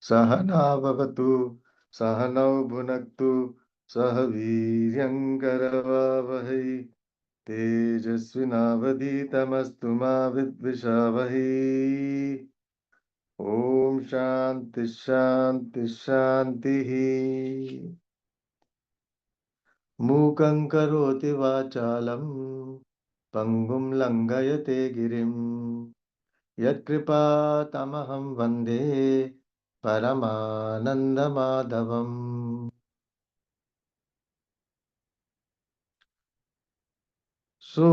सहना भवतु सहनौ भुनक्तु सह वीर्यं करवावहै तेजस्विनावधीतमस्तु मा विद्विषावहै। ओम शांति शांति शांति। मूकं करोति वाचालं पंगुं लंघयते गिरिं यत्कृपातमहं वन्दे परमानन्दमाधवम्। So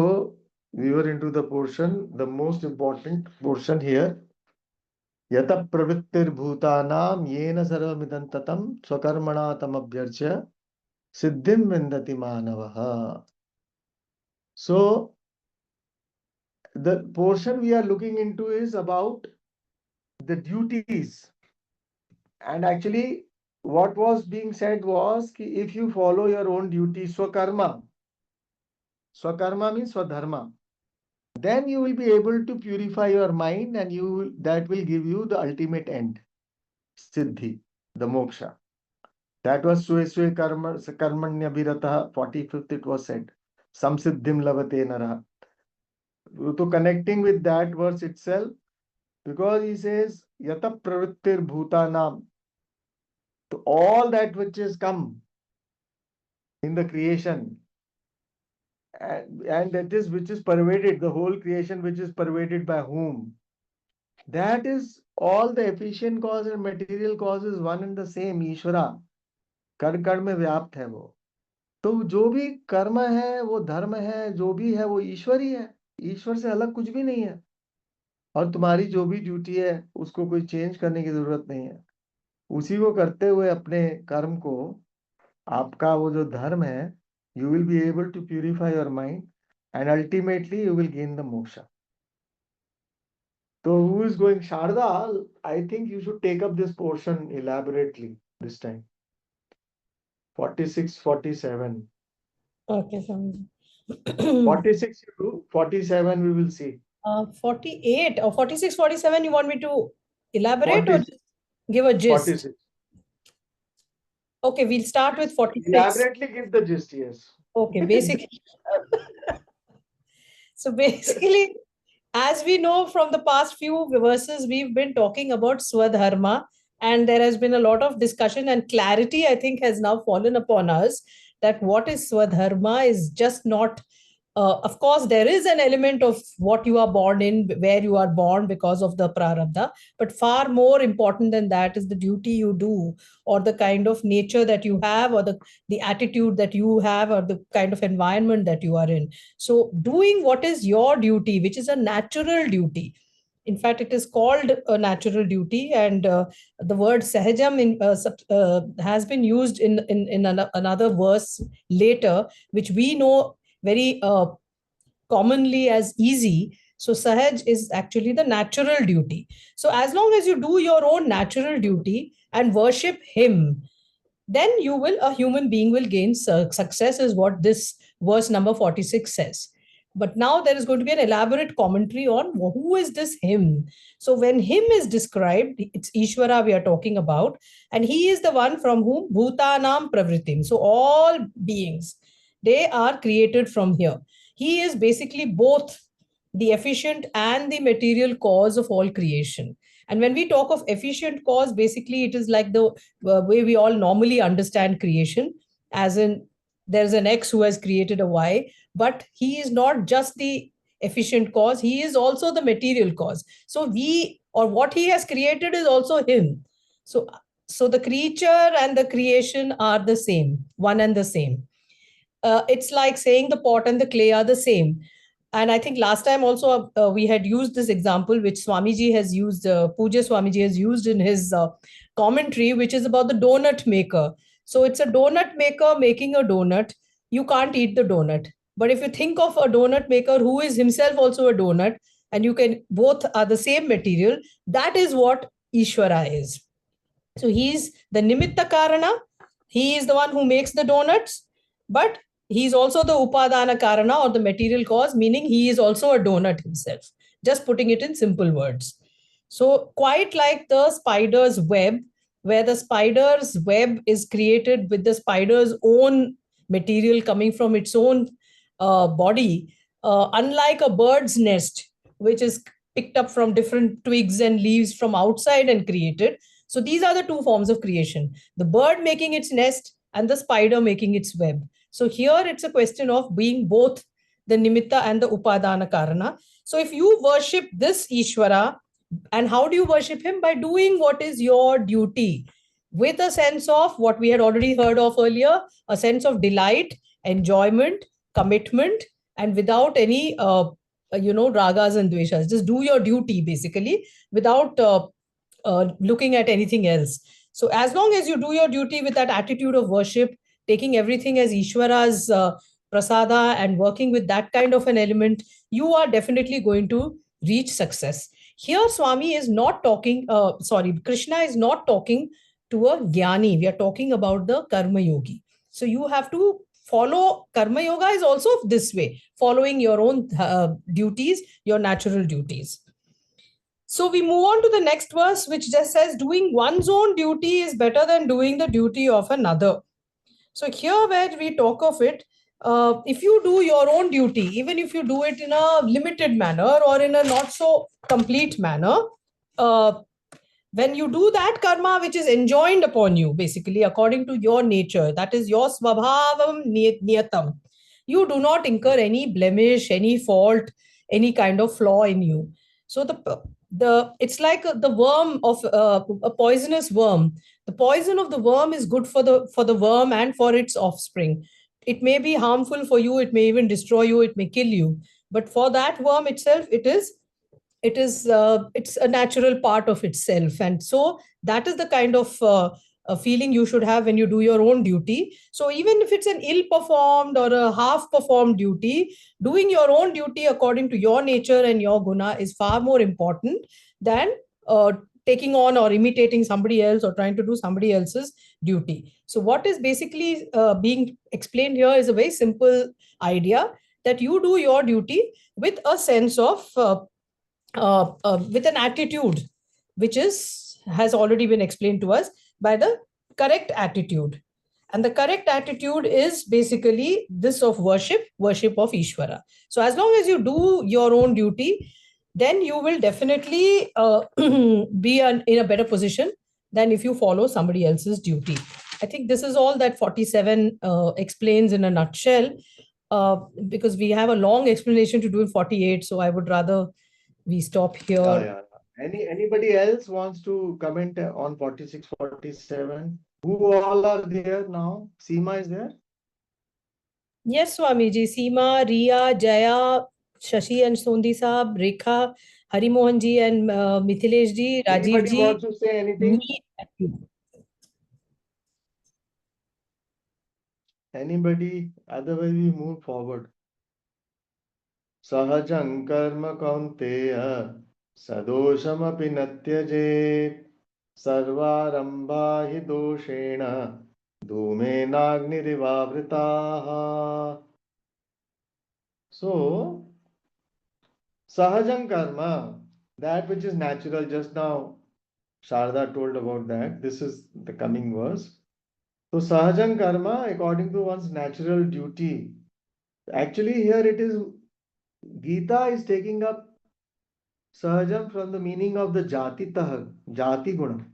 we were into the portion, the most important portion here. यतः प्रवृत्तिर्भूतानां येन सर्वमिदं ततं स्वकर्मणा तमभ्यर्च्य सिद्धिं विन्दति मानवः. So the portion we are looking into is about the duties, and actually what was being said was ki if you follow your own duty, swakarma means swadharma, then you will be able to purify your mind, and that will give you the ultimate end, siddhi, the moksha. That was swe swe karmanya viratah, 45th it was said, samsiddhim lavate narah. So connecting with that verse itself, because he says yata pravrittir bhutanam, to all that which has come in the creation, and that is which is pervaded, the whole creation which is pervaded by whom? That is all the efficient cause and material cause is one and the same, ईश्वरा. कण कण में व्याप्त है वो. तो जो भी कर्म है वो धर्म है, जो भी है वो ईश्वर ही है, ईश्वर से अलग कुछ भी नहीं है. और तुम्हारी जो भी ड्यूटी है उसको कोई चेंज करने की जरूरत नहीं है. उसी को करते हुए अपने कर्म को, आपका वो जो धर्म है, you will be able to purify your mind and ultimately you will gain the moksha. So who is going? Sharda, I think you should take up this portion elaborately this time. 46, 47. Okay, Swamiji. 46 you do, 47 we will see. 48 or 46, 47, you want me to elaborate 46, or just give a gist? 46. Okay, we'll start with 46. Elaborately give the gist, yes. Okay, basically. So basically, as we know from the past few verses, we've been talking about Swadharma, and there has been a lot of discussion and clarity, I think, has now fallen upon us that what is Swadharma is just not. Of course, there is an element of what you are born in, where you are born because of the prarabdha, but far more important than that is the duty you do, or the kind of nature that you have, or the attitude that you have, or the kind of environment that you are in. So doing what is your duty, which is a natural duty. In fact, it is called a natural duty, and the word sahajam has been used in another verse later, which we know very commonly as easy. So sahaj is actually the natural duty. So as long as you do your own natural duty and worship him, then a human being will gain success, is what this verse number 46 says. But now there is going to be an elaborate commentary on who is this him. So when him is described, it's Ishvara we are talking about, and he is the one from whom bhutanam pravritim. So all beings, they are created from here. He is basically both the efficient and the material cause of all creation. And when we talk of efficient cause, basically it is like the way we all normally understand creation, as in there's an X who has created a Y, but he is not just the efficient cause, he is also the material cause. So what he has created is also him. So the creature and the creation are the same, one and the same. It's like saying the pot and the clay are the same. And I think last time also we had used this example, which Swamiji has used, Puja Swamiji has used in his commentary, which is about the donut maker. So it's a donut maker making a donut. You can't eat the donut. But if you think of a donut maker who is himself also a donut, and you can, both are the same material, that is what Ishvara is. So he's the Nimitta Karana. He is the one who makes the donuts, but he's also the Upadana Karana, or the material cause, meaning he is also a donut himself, just putting it in simple words. So quite like the spider's web, where the spider's web is created with the spider's own material coming from its own body, unlike a bird's nest, which is picked up from different twigs and leaves from outside and created. So these are the two forms of creation: the bird making its nest and the spider making its web. So here it's a question of being both the nimitta and the upadana karana. So if you worship this Ishvara, and how do you worship him? By doing what is your duty with a sense of what we had already heard of earlier, a sense of delight, enjoyment, commitment, and without any ragas and dveshas. Just do your duty basically without looking at anything else. So as long as you do your duty with that attitude of worship, taking everything as Ishvara's prasada and working with that kind of an element, you are definitely going to reach success. Here, Swami is not talking, Krishna is not talking to a jnani. We are talking about the karma yogi. So you have to follow. Karma yoga is also this way, following your own duties, your natural duties. So we move on to the next verse, which just says, doing one's own duty is better than doing the duty of another. So here, where we talk of it, if you do your own duty, even if you do it in a limited manner or in a not so complete manner, uh, when you do that karma which is enjoined upon you, basically according to your nature, that is your svabhavam niyatam, you do not incur any blemish, any fault, any kind of flaw in you. So the it's like the worm of a poisonous worm. The poison of the worm is good for the worm and for its offspring. It may be harmful for you, it may even destroy you, it may kill you, but for that worm itself, it's a natural part of itself. And so that is the kind of a feeling you should have when you do your own duty. So even if it's an ill performed or a half performed duty, doing your own duty according to your nature and your guna is far more important than taking on or imitating somebody else or trying to do somebody else's duty. So what is basically being explained here is a very simple idea, that you do your duty with a sense of with an attitude which has already been explained to us by the correct attitude. And the correct attitude is basically this of worship of Ishvara. So as long as you do your own duty, then you will definitely be in a better position than if you follow somebody else's duty. I think this is all that 47 explains in a nutshell, because we have a long explanation to do in 48. So I would rather we stop here. Yeah. Anybody else wants to comment on 46, 47? Who all are there now? Seema is there? Yes, Swamiji. Seema, Riya, Jaya, Shashi and Sondi Saab, Rekha, Hari Mohan ji and Mithilesh ji, Rajiv Anybody ji, wants to say anything? me and you. Anybody? Otherwise we move forward. Sahajang karma kaunteya sadoshamapi न त्यजेत् सर्वारंभा हि दोषेण धूमेनाग्निरिवावृताः. So Sahajang karma, that which is natural. Just now Sharda told about that. This is the coming verse. So Sahajang karma, according to one's natural duty. Actually, here it is, Gita is taking up Sahajam from the meaning of the Jati Tah, Jati Guna.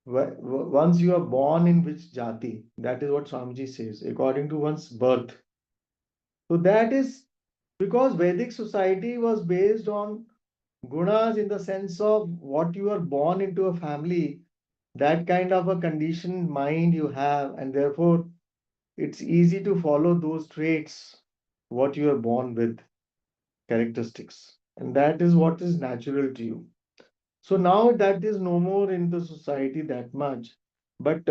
Once you are born in which Jati, that is what Swamiji says, according to one's birth. So that is because Vedic society was based on gunas in the sense of what you are born into a family, that kind of a conditioned mind you have, and therefore it's easy to follow those traits, what you are born with, characteristics. And that is what is natural to you. So now that is no more in the society that much. But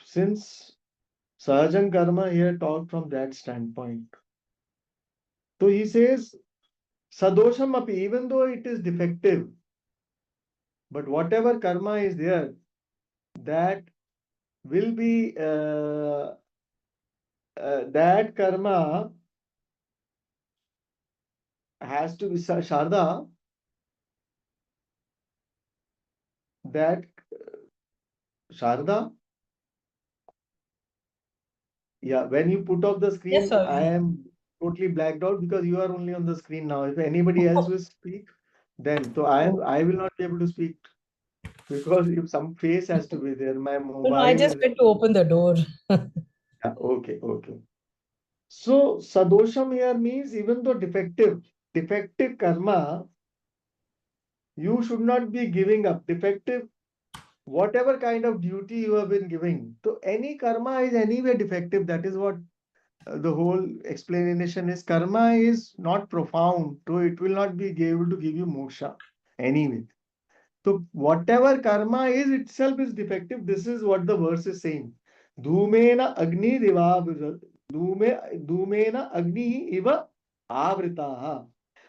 since Sahajan Karma here talked from that standpoint. So he says, Sadosham api, even though it is defective, but whatever karma is there, that will be that karma has to be Sharda, that Sharda, yeah, when you put off the Yes, screen, I Swamiji. am totally blacked out because you are only on the screen now. If anybody else will speak, then so I will not be able to speak because if some face has to be there, my No, no, I mobile just is went to open the door. yeah, okay, okay. So sadosham here means even though defective karma, you should not be giving up. Defective, whatever kind of duty you have been giving. So any karma is anyway defective. That is what the whole explanation is. Karma is not profound, so it will not be able to give you moksha anyway. So whatever karma is itself is defective. This is what the verse is saying. Dhumena agni dhumena agni iva avritaha.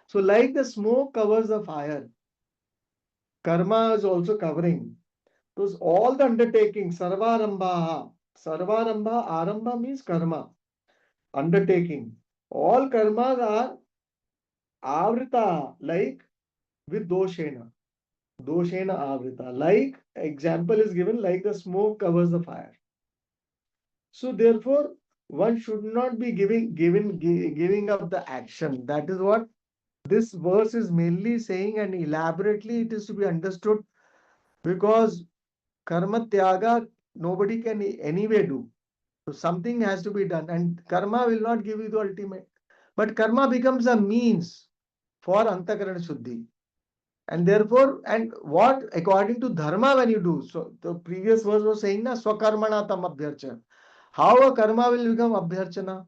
So like the smoke covers the fire, karma is also covering. So all the undertaking, sarvarambha, arambha means karma, undertaking. All karmas are avrita, like with doshena. Doshena avrita. Like example is given, like the smoke covers the fire. So therefore, one should not be giving up the action. That is what this verse is mainly saying, and elaborately it is to be understood because karma tyaga nobody can anyway do. So something has to be done, and karma will not give you the ultimate. But karma becomes a means for antakarana shuddhi. And therefore, and what according to dharma when you do. So the previous verse was saying na swakarmana tam abhyarchana. How a karma will become abhyarchana?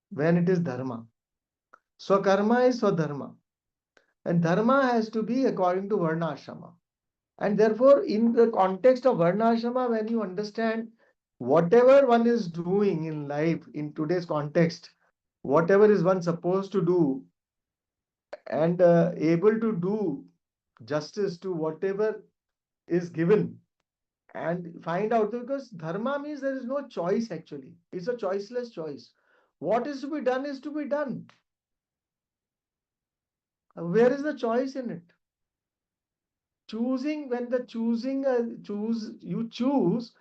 When it is dharma. Swakarma is swadharma. And dharma has to be according to varna ashrama. And therefore, in the context of varna ashrama, when you understand whatever one is doing in life in today's context, whatever is one supposed to do and able to do justice to whatever is given and find out because dharma means there is no choice actually. It's a choiceless choice. What is to be done is to be done. Where is the choice in it? Choosing, when the you choose,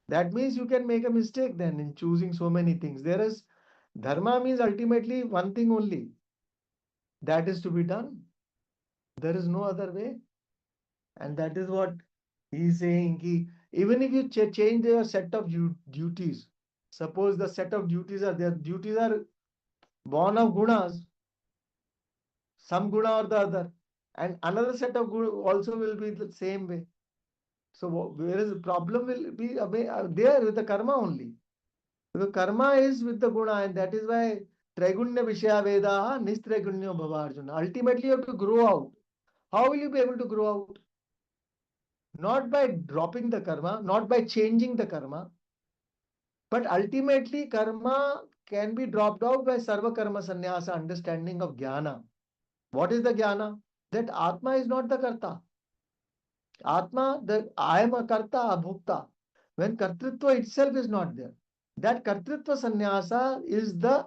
that means you can make a mistake then in choosing so many things. There is dharma means ultimately one thing only, that is to be done. There is no other way. And that is what he's saying. Even if you change your set of duties, suppose the set of duties are there, duties are born of gunas, some guna or the other, and another set of guna also will be the same way. So whereas the problem will be there with the karma only. The karma is with the guna, and that is why Traigunya Vishaya Veda Nistraigunya Bhavarjuna. Ultimately, you have to grow out. How will you be able to grow out? Not by dropping the karma, not by changing the karma, but ultimately karma can be dropped out by sarva karma sannyasa, understanding of jnana. What is the jnana? That Atma is not the karta. Atma, the I am a karta, abhukta. When kartritva itself is not there. That kartritva sannyasa is the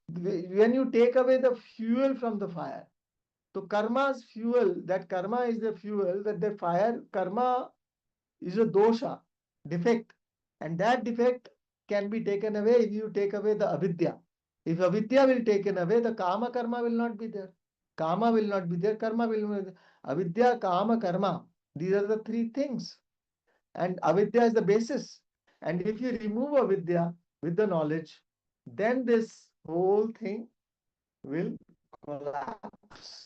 when you take away the fuel from the fire. So karma's fuel, that karma is the fuel, that the fire, karma is a dosha, defect. And that defect can be taken away if you take away the avidya. If avidya will taken away, the kama karma will not be there. Kama will not be there, karma will not be there. Avidya, kama, karma. These are the three things. And avidya is the basis. And if you remove avidya with the knowledge, then this whole thing will collapse.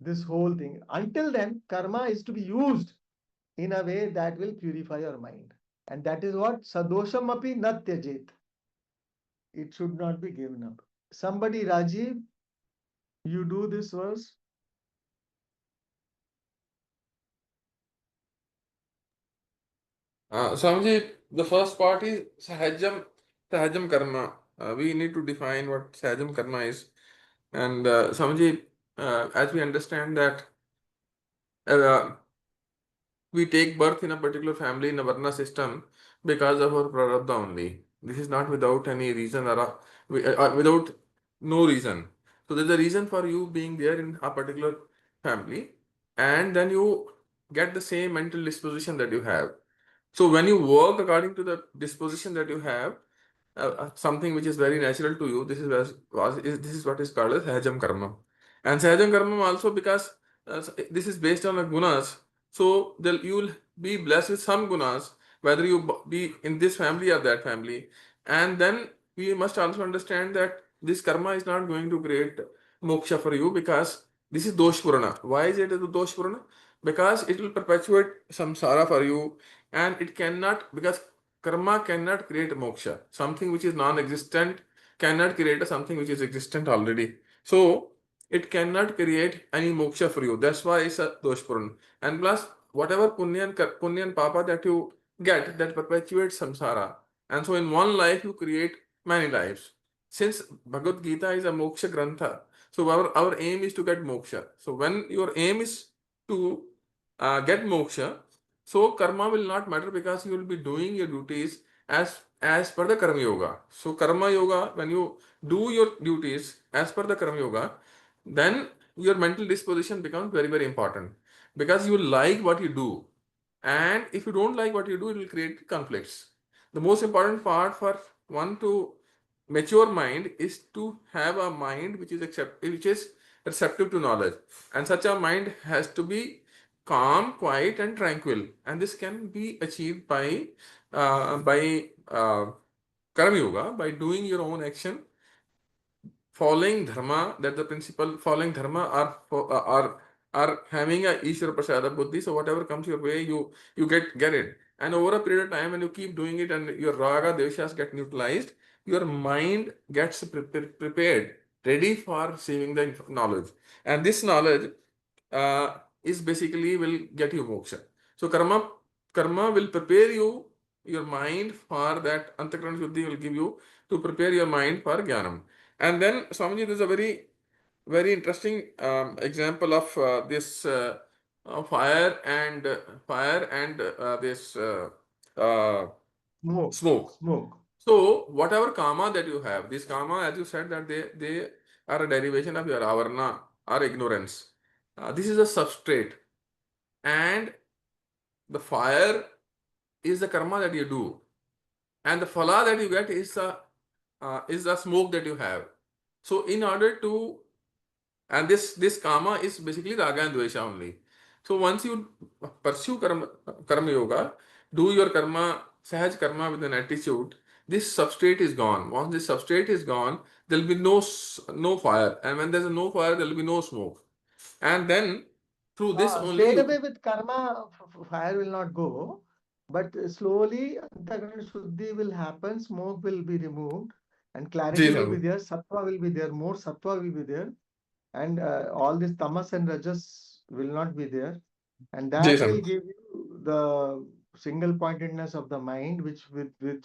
This whole thing. Until then, karma is to be used in a way that will purify your mind. And that is what sadosham api natyajit. It should not be given up. Somebody, Rajiv, you do this verse. Swamiji, the first part is sahajam karma. We need to define what sahajam karma is. And Swamiji, as we understand that uh, we take birth in a particular family in a Varna system because of our prarabdha only. This is not without any reason or without no reason. So there's a reason for you being there in a particular family, and then you get the same mental disposition that you have. So when you work according to the disposition that you have, something which is very natural to you, this is what is called as sahajam karma. And sahajam karma also, because this is based on the gunas, so you will be blessed with some gunas, whether you be in this family or that family. And then we must also understand that this karma is not going to create moksha for you, because this is dosh purana. Why is it a dosh purana? Because it will perpetuate samsara for you, and it cannot, because karma cannot create moksha. Something which is non-existent cannot create something which is existent already. So it cannot create any moksha for you. That's why it's a doshpurna. And plus, whatever punya and papa that you get, that perpetuates samsara. And so in one life you create many lives. Since Bhagavad Gita is a moksha grantha, so our aim is to get moksha. So when your aim is to get moksha, so karma will not matter, because you will be doing your duties as per the karma yoga. So karma yoga, when you do your duties as per the karma yoga, then your mental disposition becomes very, very important, because you like what you do. And if you don't like what you do, it will create conflicts. The most important part for one to mature mind is to have a mind which is receptive to knowledge. And such a mind has to be calm, quiet, and tranquil. And this can be achieved by karma yoga, by doing your own action, following dharma. That the principle, following dharma, are having a Ishvara Prasada Buddhi. So whatever comes your way, you get it. And over a period of time, when you keep doing it and your raga, dveshas get neutralized, your mind gets prepared, ready for receiving the knowledge. And this knowledge is basically will get you moksha. So karma will prepare your mind for that. Antakarana Shuddhi will give you to prepare your mind for jnanam. And then Swamiji, there's a very, very interesting example of this fire and this smoke. Smoke. So whatever karma that you have, this karma, as you said, that they are a derivation of your avarna or ignorance. This is a substrate, and the fire is the karma that you do, and the phala that you get is the smoke that you have. So in order to, and this karma is basically raga and dvesha only. So once you pursue karma yoga, do your karma, sahaj karma with an attitude, this substrate is gone. Once this substrate is gone, there will be no fire, and when there's no fire, there will be no smoke. And then through this only Straight away with karma, fire will not go, but slowly Antagana Shuddhi will happen, smoke will be removed, and clarity will be there, sattva will be there, more sattva will be there, and all this tamas and rajas will not be there, and that will give you the single pointedness of the mind, with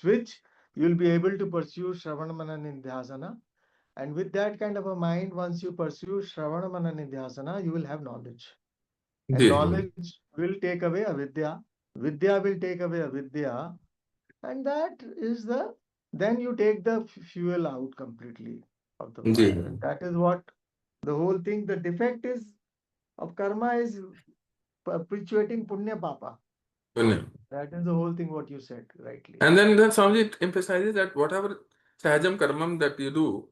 which you will be able to pursue Shravana Manana Nidhyasana. And with that kind of a mind, once you pursue Shravana Manana Nidhyasana, you will have knowledge. And knowledge will take away avidya. Vidya will take away avidya. And that is then you take the fuel out completely of the fire. And that is what the whole thing, the defect is of karma is perpetuating punya papa. That is the whole thing what you said rightly. And then Swamiji emphasizes that whatever sahajam karmam that you do,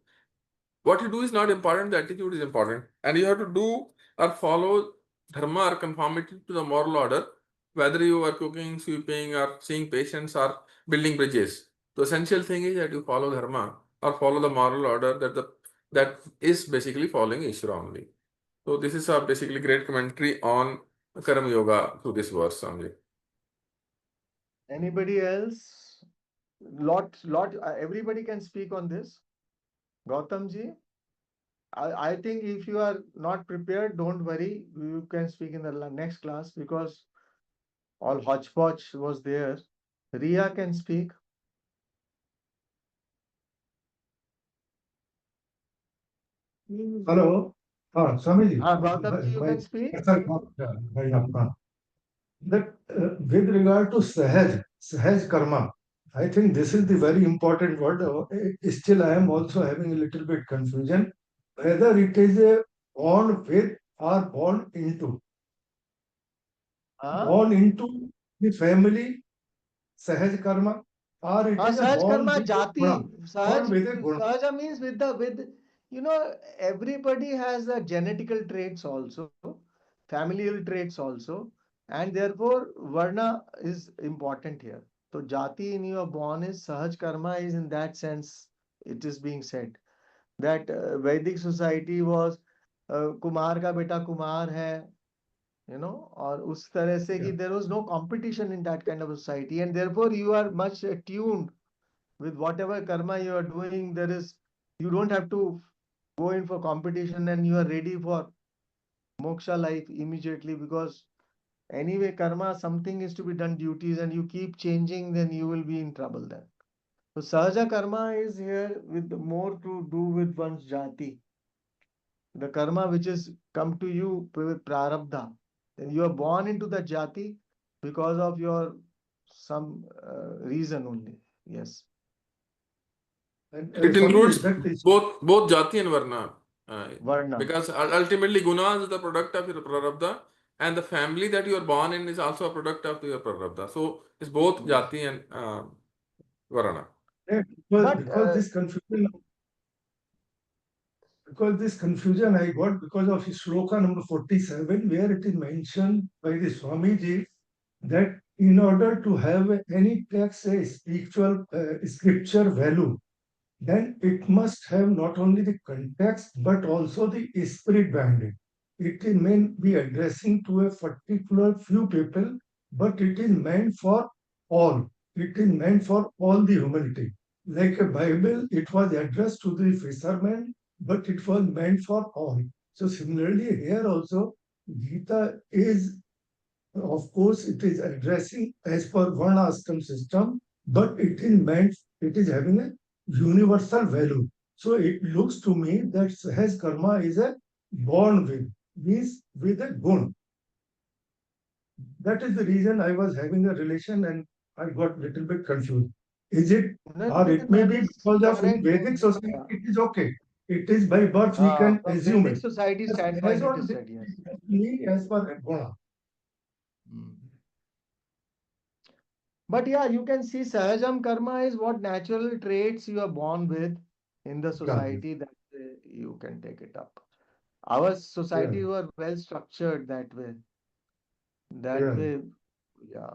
what you do is not important, the attitude is important. And you have to do or follow dharma or conformity to the moral order, whether you are cooking, sweeping, or seeing patients, or building bridges. The essential thing is that you follow dharma or follow the moral order, that is basically following Ishvara only. So this is a basically great commentary on karma yoga through this verse, Swamiji. Anybody else? Everybody can speak on this. Gautamji, I think if you are not prepared, don't worry. You can speak in the next class, because all hodgepodge was there. Ria can speak. Hello. Swamiji. Gautamji, you can speak. That with regard to Sahaj karma, I think this is the very important word. Still, I am also having a little bit confusion whether it is a born with or born into. born into the family, Sahaj karma, or it is a Sahaj born karma with a jati. guna, born with a guna. Sahaja means everybody has the genetical traits also, familial traits also, and therefore Varna is important here. So jati in your born is Sahaj karma is in that sense, it is being said that Vedic society was Kumar का बेटा कुमार है, और उस तरह से कि Yeah. there was no competition in that kind of society, and therefore you are much attuned with whatever karma you are doing. You don't have to go in for competition, and you are ready for moksha life immediately, because anyway karma, something is to be done, duties, and you keep changing, then you will be in trouble then. So sahaja karma is here with more to do with one's jati, the karma which is come to you with prarabdha. Then you are born into the jati because of your some reason only. Yes. And It Swamiji, includes that is both jati and varna, Varna. because ultimately gunas is the product of your prarabdha, and the family that you are born in is also a product of your prarabdha. So it's both Yes. jati and varna. yeah, But because this confusion I got because of shloka number 47, where it is mentioned by the Swamiji that in order to have any text a spiritual scripture value, then it must have not only the context but also the spirit behind it. It may be addressing to a particular few people, but it is meant for all. It is meant for all the humanity. Like a Bible, it was addressed to the fishermen, but it was meant for all. So similarly, here also, Gita is, of course, it is addressing as per Varnashram system, but it is having a universal value. So it looks to me that Sahaj karma is a born with, means with a gun. That is the reason I was having a relation and I got little bit confused. Is it, no, or it may that be is because of in correct. Vedic society, Yeah. it is okay. It is by birth we can From assume Vedic it. society As standpoint, it on is this, said, yes. me as per Guna. Mm. But yeah, you can see Sahajam karma is what natural traits you are born with in the Yeah, society, that you can take it up. Our yeah, society were well structured that way. That yeah. way, yeah.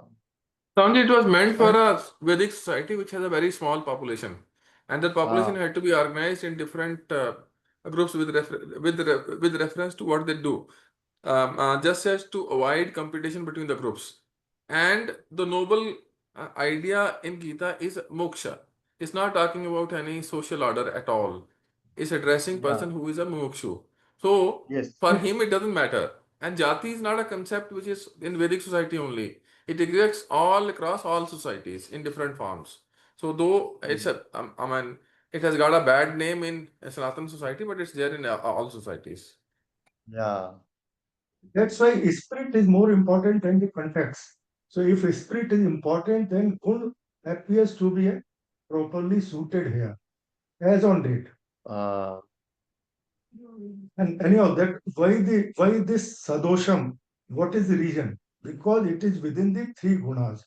Sanjay, it was meant for And a Vedic society which has a very small population, and that population Ah, had to be organized in different groups with reference to what they do, just as to avoid competition between the groups. And the noble idea in Gita is moksha. It's not talking about any social order at all. It's addressing yeah. person who is a mukshu. So Yes. for him it doesn't matter. And jati is not a concept which is in Vedic society only. It exists all across all societies in different forms. So though it's Mm. I mean, it has got a bad name in Sanatana society, but it's there in all societies. Yeah. that's why spirit is more important than the context. So if spirit is important, then gun appears to be properly suited here, as on date. Uh, And anyhow, that why this sadosham? What is the reason? Because it is within the three gunas.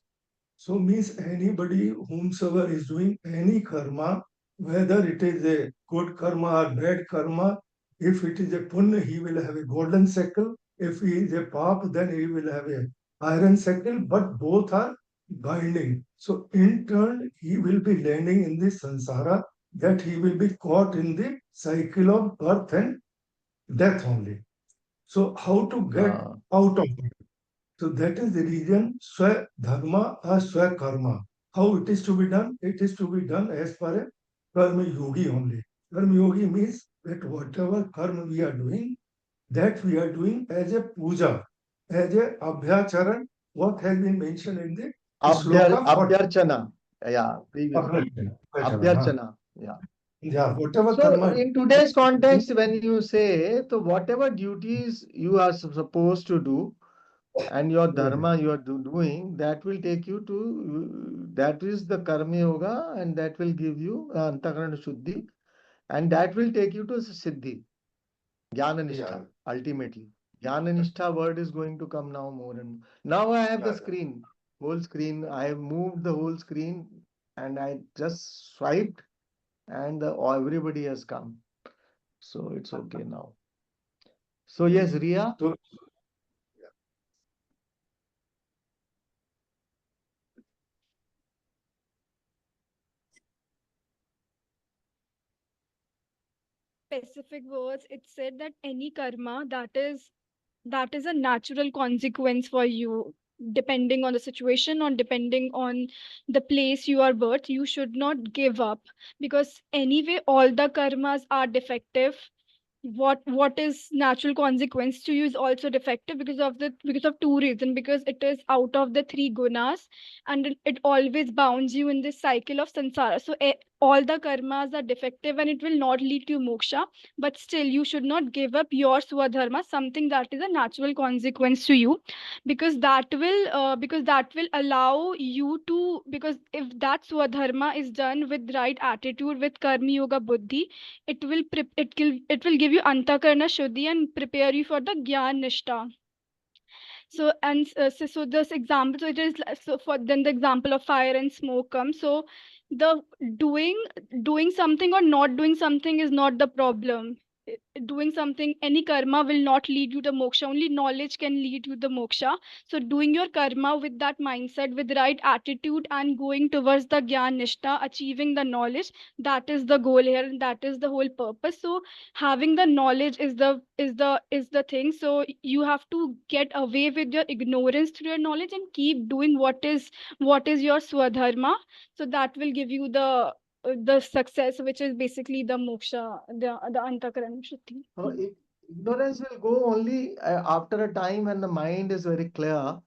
So means anybody whomsoever is doing any karma, whether it is a good karma or bad karma, if it is a punya, he will have a golden shekel. If he is a pap, then he will have a iron shekel, but both are binding. So in turn, he will be landing in the sansara, that he will be caught in the cycle of birth and death only. So how to get uh, out of it? So that is the reason Swa Dharma or Swa Karma. How it is to be done? It is to be done as per a Karma Yogi only. Karma Yogi means that whatever karma we are doing, that we are doing as a puja, as a abhyacharan, what has been mentioned in the shloka 40. Abhyarchana. Yeah, previously. Abhyarchana, huh? Abhyarchana. Yeah. Yeah, whatever So karma. in today's context, when you say, so whatever duties you are supposed to do, and your Yeah, dharma you are doing, that will take you to, that is the karma yoga, and that will give you antakarana shuddhi, and that will take you to siddhi, jnana nishtha, yeah. ultimately. Jnana Nishtha word is going to come now more and more. Now I have the Yeah, screen, whole screen. I have moved the whole screen and I just swiped and everybody has come. So it's okay now. So yes, Ria. so specific words, it said that any karma that is a natural consequence for you, depending on the situation or depending on the place you are birthed, you should not give up, because anyway all the karmas are defective. What is natural consequence to you is also defective because of two reasons, because it is out of the three gunas, and it always bounds you in this cycle of samsara. So all the karmas are defective and it will not lead to moksha, but still you should not give up your swadharma, something that is a natural consequence to you, because that will allow you to, because if that swadharma is done with right attitude, with karma yoga buddhi, it will give you antakarna shuddhi and prepare you for the gyan nishtha. So this example, so it is so for then the example of fire and smoke comes. So the doing doing something or not doing something is not the problem. Doing something, any karma will not lead you to moksha, only knowledge can lead you to moksha. So doing your karma with that mindset, with right attitude, and going towards the gyan nishtha, achieving the knowledge, that is the goal here and that is the whole purpose. So having the knowledge is the thing. So you have to get away with your ignorance through your knowledge and keep doing what is your swadharma. So that will give you the success, which is basically the moksha, the antakaran shuddhi. Ignorance will go only after a time when the mind is very clear,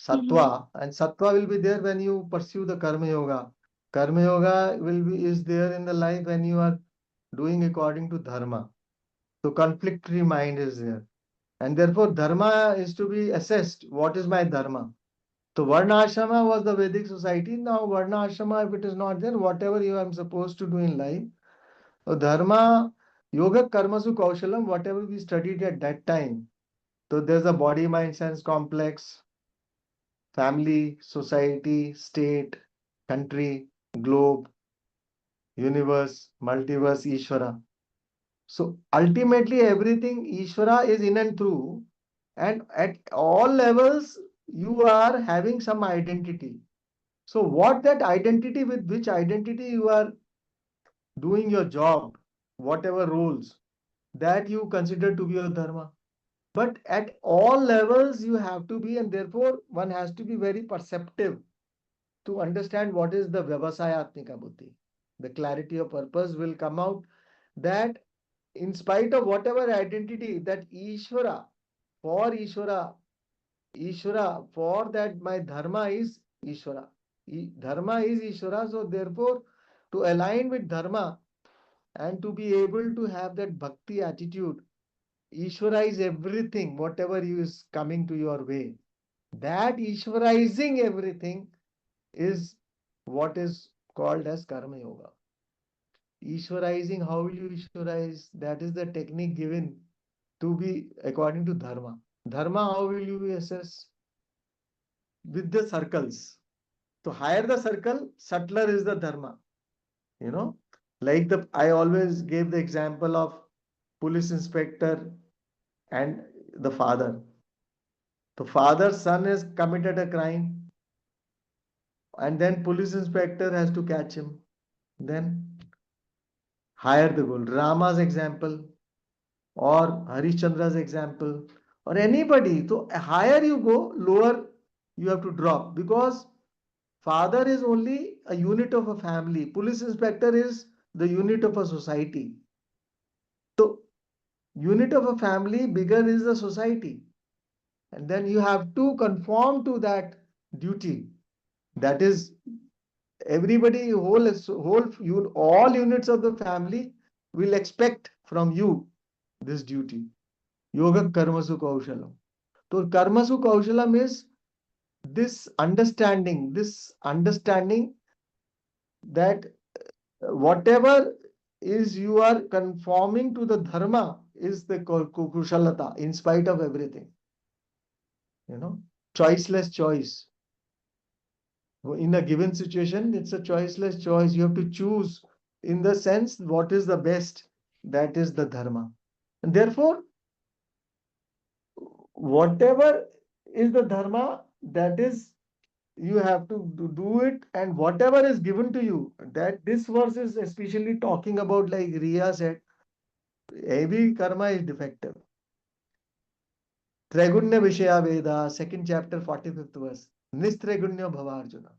Mm-hmm. sattva, and sattva will be there when you pursue the karma yoga. Karma yoga is there in the life when you are doing according to dharma. So conflictory mind is there. And therefore dharma is to be assessed. What is my dharma? So Varna Ashrama was the Vedic society. Now Varna Ashrama, if it is not there, whatever you are supposed to do in life, so dharma, yoga, karmasu, kaushalam, whatever we studied at that time. So there's a body, mind, sense complex, family, society, state, country, globe, universe, multiverse, Ishvara. So ultimately everything Ishvara is in and through, and at all levels you are having some identity. So what that identity, with which identity you are doing your job, whatever roles, that you consider to be your dharma. But at all levels you have to be, and therefore one has to be very perceptive to understand what is the Vyavasayatmika Buddhi. The clarity of purpose will come out that in spite of whatever identity that Ishvara, for that my dharma is Ishvara. Dharma is Ishvara, so therefore to align with dharma and to be able to have that bhakti attitude, Ishvara is everything, whatever is coming to your way. That Ishvarizing everything is what is called as Karma Yoga. Ishvarizing, how will you Ishvarize? That is the technique given to be according to Dharma. Dharma, how will you assess? With the circles. So higher the circle, subtler is the Dharma. You know, like I always gave the example of police inspector and the father. The father's son has committed a crime, and then police inspector has to catch him. Then higher the goal. Rama's example or Harishchandra's example or anybody. So higher you go, lower you have to drop, because father is only a unit of a family. Police inspector is the unit of a society. So unit of a family, bigger is the society. And then you have to conform to that duty. That is everybody, all units of the family will expect from you this duty. Yoga karmasu kaushalam. So karmasu kaushalam is this understanding that whatever is you are conforming to the dharma is the kushalata in spite of everything. Choiceless choice. In a given situation, it's a choiceless choice. You have to choose in the sense what is the best. That is the dharma. And therefore, whatever is the dharma, that is, you have to do it, and whatever is given to you, that this verse is especially talking about, like Riya said, every karma is defective. Traigunya Vishaya Veda, 2nd chapter, 45th verse. Nistraigunya Bhava Arjuna.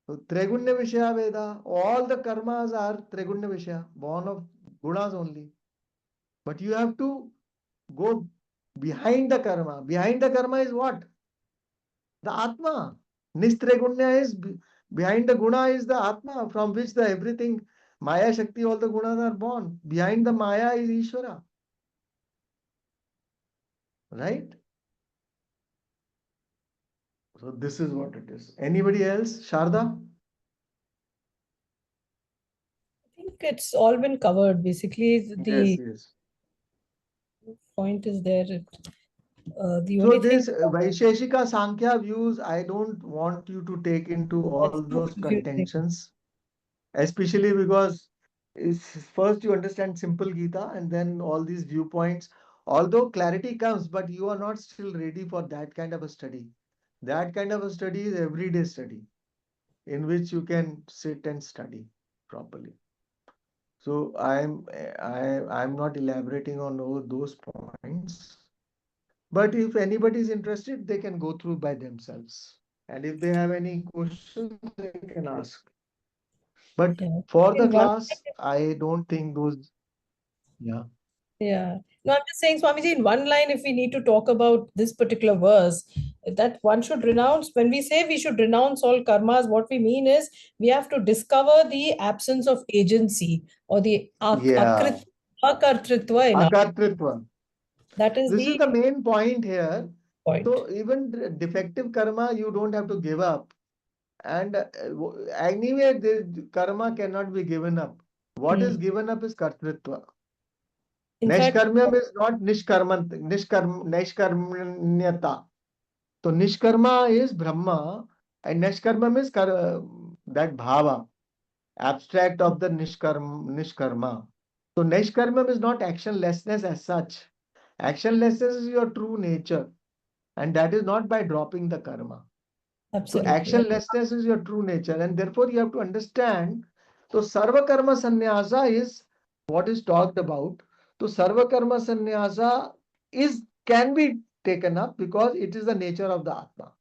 So Traigunya Vishaya Veda, all the karmas are Traigunya Vishaya, born of gunas only. But you have to go behind the karma. Behind the karma is what? The Atma. Nistraigunya is behind the guna is the Atma, from which the everything, Maya Shakti, all the gunas are born. Behind the Maya is Ishvara. Right? So this is what it is. Anybody else? Sharda? I think it's all been covered. Basically, the Yes. point is there. The So only thing this Vaisheshika Sankhya views, I don't want you to take into all that's too those confusing. contentions, especially because first you understand simple Gita and then all these viewpoints. Although clarity comes, but you are not still ready for that kind of a study. That kind of a study is everyday study in which you can sit and study properly. So I'm not elaborating on all those points. But if anybody is interested, they can go through by themselves. And if they have any questions, they can ask. But Yeah. for the In one, class, I don't think those. Yeah. yeah. No, I'm just saying, Swamiji, in one line, if we need to talk about this particular verse, that one should renounce, when we say we should renounce all karmas, what we mean is we have to discover the absence of agency or the Yeah. akartritva in our. Akartritva. That is This is the the main point here. point. So even defective karma, you don't have to give up. And anyway, the karma cannot be given up. What is given up is kartritva. In fact, Nishkarmyam is not nishkarmanyata. So nishkarma is Brahma and nishkarmam is that bhava, abstract of the nishkarma. So nishkarmam is not actionlessness as such. Actionlessness is your true nature, and that is not by dropping the karma. So absolutely. actionlessness is your true nature, and therefore you have to understand. So sarva karma sannyasa is what is talked about. So sarva karma sannyasa can be taken up because it is the nature of the Atma.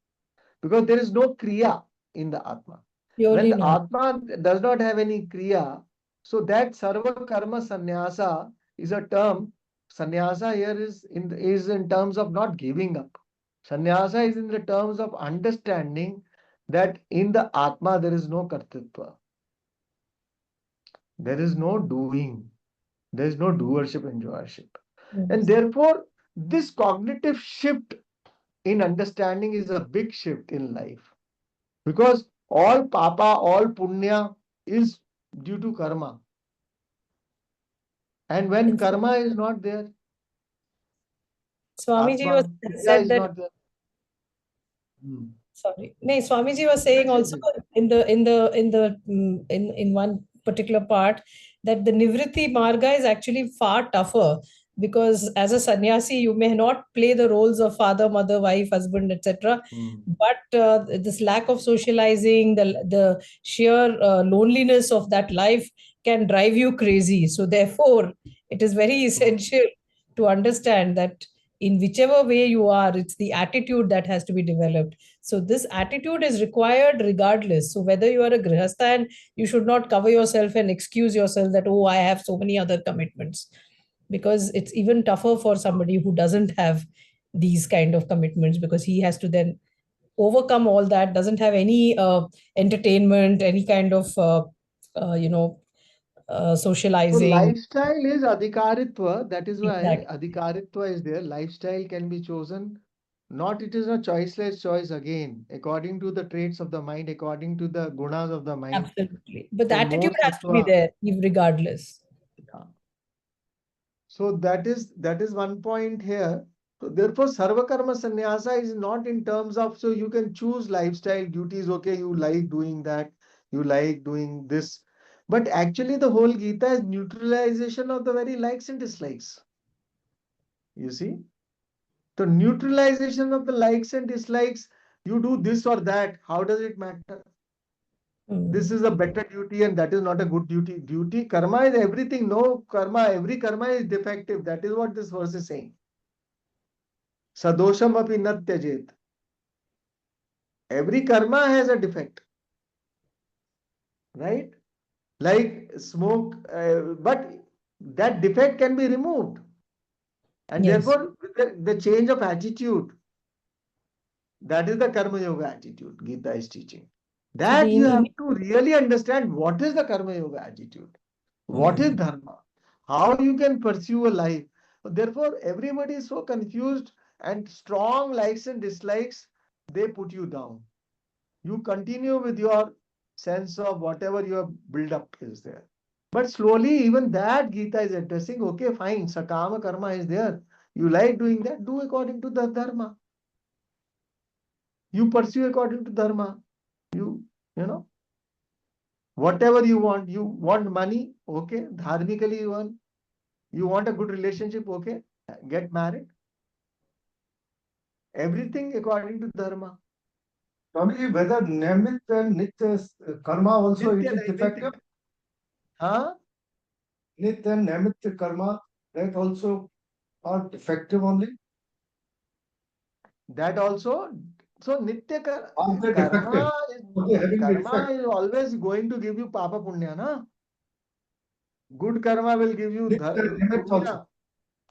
Because there is no kriya in the Atma. When Purely the not. Atma does not have any kriya, so that sarva karma sannyasa is a term. Sannyasa here is in terms of not giving up. Sannyasa is in the terms of understanding that in the Atma there is no kartritva. There is no doing. There is no doership and doership. And therefore, this cognitive shift in understanding is a big shift in life. Because all papa, all punya is due to karma. And when karma is not there, Swamiji Atma, said is that. not there. Sorry, no, Swamiji was saying also in one particular part that the Nivritti Marga is actually far tougher because as a sannyasi you may not play the roles of father, mother, wife, husband, etc. But this lack of socializing, the sheer loneliness of that life can drive you crazy. So therefore, it is very essential to understand that in whichever way you are, it's the attitude that has to be developed. So this attitude is required regardless. So whether you are a grihastha and you should not cover yourself and excuse yourself that, oh, I have so many other commitments, because it's even tougher for somebody who doesn't have these kind of commitments, because he has to then overcome all that, doesn't have any entertainment, any kind of So socializing. lifestyle is adhikaritva. That is why Exactly. adhikaritva is there. Lifestyle can be chosen. Not it is a choiceless choice again, according to the traits of the mind, according to the gunas of the mind. Absolutely. But the So attitude more has to be sattva. there regardless. Yeah. So that is one point here. So therefore, sarva karma sannyasa is not in terms of, so you can choose lifestyle duties. Okay, you like doing that, you like doing this, but actually the whole Gita is neutralization of the very likes and dislikes. You see, the neutralization of the likes and dislikes. You do this or that. How does it matter? This is a better duty and that is not a good duty. Duty, karma is everything. No karma, every karma is defective. That is what this verse is saying. Sadosham api nat tyajet. Every karma has a defect, right? Like smoke, but that defect can be removed. And Yes. therefore, with the change of attitude, that is the karma yoga attitude Gita is teaching. That you have to really understand what is the karma yoga attitude, what is dharma, how you can pursue a life. Therefore, everybody is so confused, and strong likes and dislikes, they put you down. You continue with your sense of whatever your build-up is there. But slowly, even that Gita is addressing, okay, fine, sakama karma is there. You like doing that, do according to the dharma. You pursue according to dharma. You know, whatever you want money, okay, dharmically you want. You want a good relationship, okay, get married. Everything according to dharma. Swamiji, whether Namit and Nitya karma also it Nitya is defective? Naimitic. Huh? Nitya and Namit karma, that also are defective only? That also, so Nitya Are they defective? karma is, Okay, having the karma defect. is always going to give you papa punya, na? Good karma will give you Nitya and Namit punya. also.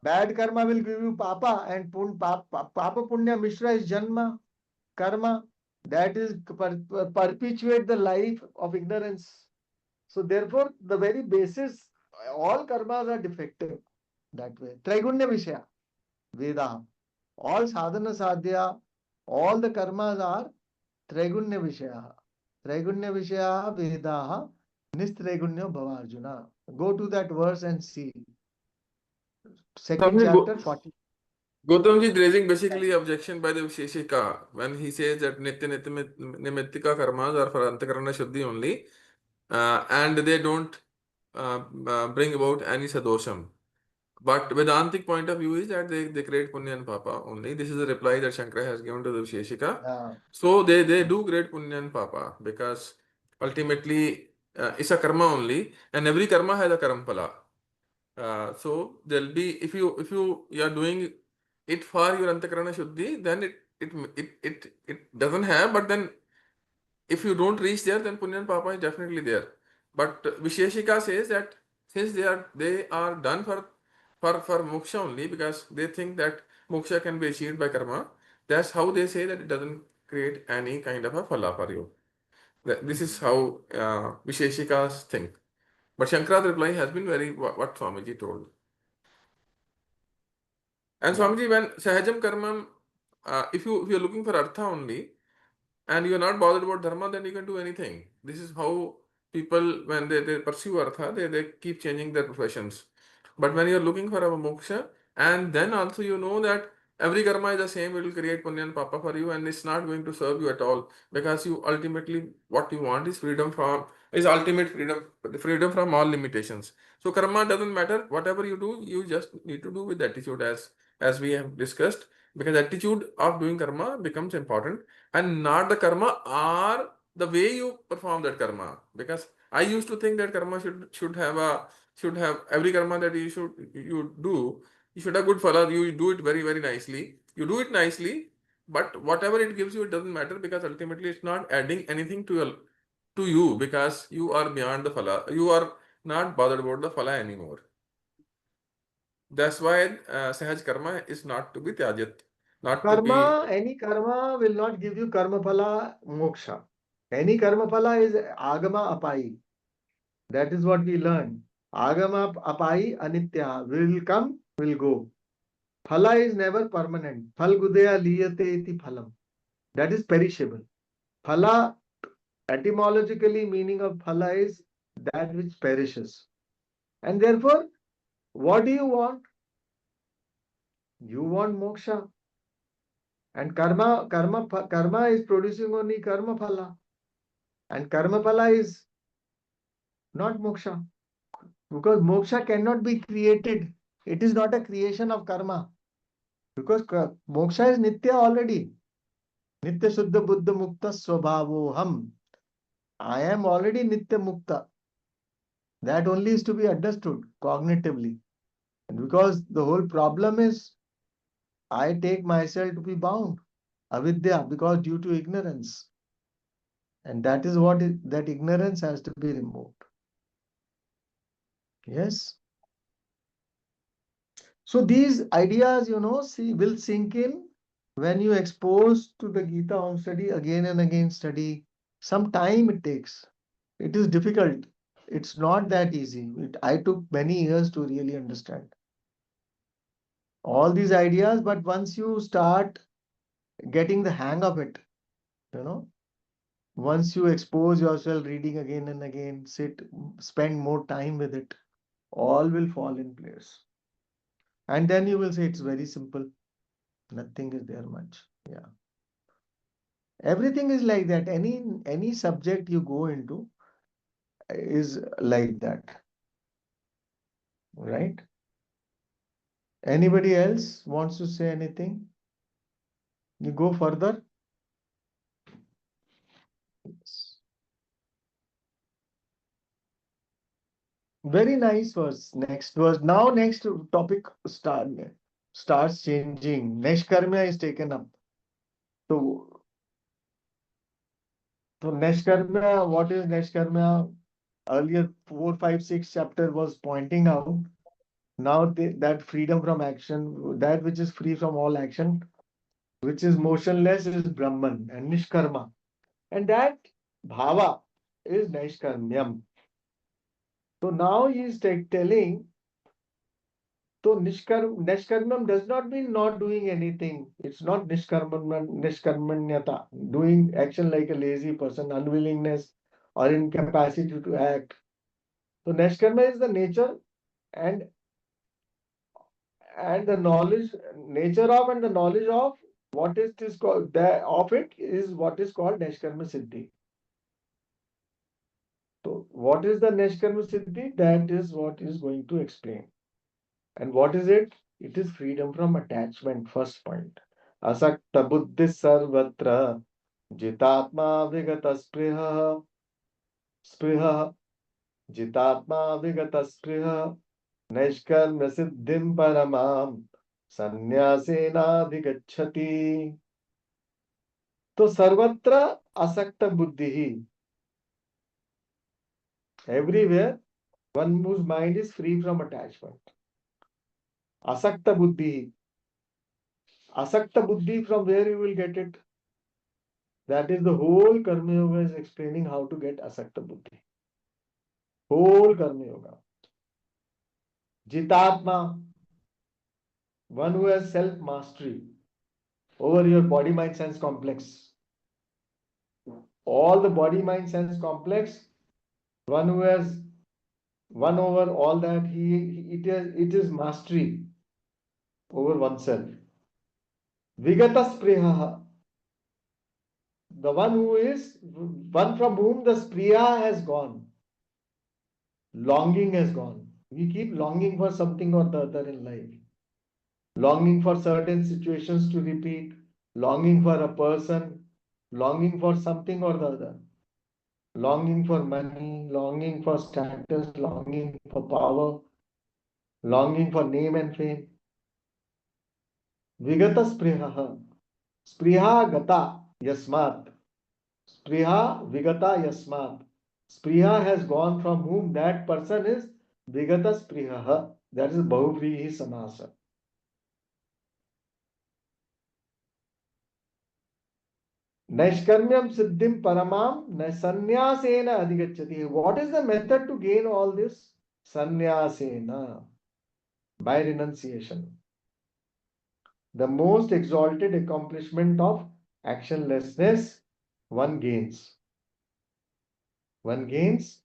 Bad karma will give you papa, and papa punya mishra is janma, karma. That is perpetuate the life of ignorance. So therefore, the very basis, all karmas are defective that way. Traigunya Vishaya, Veda. All sadhana sadhya, all the karmas are Traigunya Vishaya. Traigunya Vishaya Vedaha Nistraigunyo Bhava Arjuna. Go to that verse and see. Second chapter 40. Gautam ji is raising basically objection by the Visheshika when he says that Nitya Nimittika karmas are for Antakarana Shuddhi only, and they don't bring about any sadosham. But Vedantic point of view is that they create punya and papa only. This is the reply that Shankara has given to the Visheshika. Yeah. So they do create punya and papa because ultimately it's a karma only, and every karma has a karma phala. So there'll be, if you are doing it for your antakarana shuddhi, then it doesn't have. But then if you don't reach there, then punya and papa is definitely there. But Visheshika says that since they are done for moksha only, because they think that moksha can be achieved by karma, that's how they say that it doesn't create any kind of a phala for you. This is how Visheshikas think. But Shankara's reply has been very what Swamiji told. And Swamiji, when Sahajam Karmam, if you're looking for Artha only, and you're not bothered about Dharma, then you can do anything. This is how people, when they pursue Artha, they keep changing their professions. But when you're looking for a moksha, and then also you know that every karma is the same, it will create punya and papa for you, and it's not going to serve you at all, because you ultimately, what you want is ultimate freedom from all limitations. So karma doesn't matter. Whatever you do, you just need to do with attitude, as we have discussed, because attitude of doing karma becomes important, and not the karma or the way you perform that karma. Because I used to think that karma should have every karma that you do, you should have good phala. You do it very, very nicely. You do it nicely, but whatever it gives you, it doesn't matter, because ultimately it's not adding anything to you, because you are beyond the phala. You are not bothered about the phala anymore. That's why Sahaj karma is not to be tyajat. Any karma will not give you karma phala moksha. Any karma phala is agama apai. That is what we learn. Agama apai anitya. Will come, will go. Phala is never permanent. Phal gudaya liyate iti phalam. That is perishable. Phala, etymologically meaning of phala is that which perishes. And therefore, what do you want? You want moksha. And karma is producing only karma phala. And karma phala is not moksha. Because moksha cannot be created. It is not a creation of karma. Because moksha is nitya already. Nitya Shuddha Buddha Mukta Swabhavoham. I am already Nitya Mukta. That only is to be understood cognitively. And because the whole problem is I take myself to be bound. Avidya, because due to ignorance. And that is what that ignorance has to be removed. Yes. So these ideas, will sink in when you expose to the Gita Home Study again and again study. Some time it takes. It is difficult. It's not that easy. I took many years to really understand all these ideas, but once you start getting the hang of it, you know, once you expose yourself reading again and again, spend more time with it, all will fall in place. And then you will say it's very simple. Nothing is there much. Yeah. Everything is like that. Any subject you go into is like that. Right? Anybody else wants to say anything? You go further. Yes. Very nice verse. Next verse. Now next topic starts changing. Neshkarmya is taken up. So, Neshkarmya, what is Neshkarmya? Earlier 4, 5, 6 chapter was pointing out. Now that freedom from action, that which is free from all action, which is motionless is Brahman and Nishkarma. And that bhava is Nishkarmyam. So now he is telling, so Nishkarmam does not mean not doing anything. It's not Nishkarmanyata, doing action like a lazy person, unwillingness or incapacity to act. So Nishkarma is the nature and the knowledge, nature of and the knowledge of what is this called, of it is what is called Nishkarma Siddhi. So what is the Nishkarma Siddhi? That is what is going to explain. And what is it? It is freedom from attachment, first point. Asakta buddhi sarvatra jitatma vigata spriha spriha jitatma vigata spriha nishkarma siddhim paramam sanyasena adhigacchati. तो सर्वत्र asakta buddhi. Everywhere, one whose mind is free from attachment. Asakta buddhi. Asakta buddhi, from where you will get it? That is the whole Karma Yoga is explaining how to get asakta buddhi. Whole Karma Yoga. Jitatma, one who has self-mastery over your body, mind, sense complex. All the body, mind, sense complex, one who has won over all that, it is mastery over oneself. Vigata spriha, the one from whom the spriya has gone. Longing has gone. We keep longing for something or the other in life. Longing for certain situations to repeat, longing for a person, longing for something or the other. Longing for money, longing for status, longing for power, longing for name and fame. Vigata spriha. Spriha gata yasmat. Spriha vigata yasmat. Spriha has gone from whom that person is vigata spriha. That is Bahuvrihi Samasa. Naishkarmyam siddhim paramam sanyasena adhigacchati. What is the method to gain all this? Sanyasena. By renunciation. The most exalted accomplishment of actionlessness one gains. One gains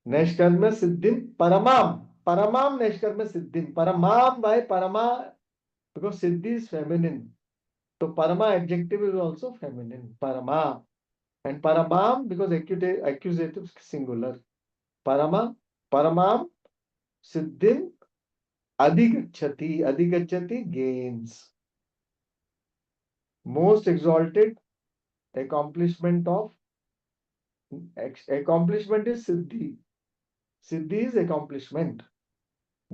Naishkarma siddhim paramam. Paramam Naishkarma siddhim. Paramam by Parama because Siddhi is feminine. So Parama adjective is also feminine. Parama. And Paramam because accusative singular. Parama, Paramam, Siddhim, Adhigachati. Adhigachati gains. Most exalted accomplishment is Siddhi. Siddhi is accomplishment.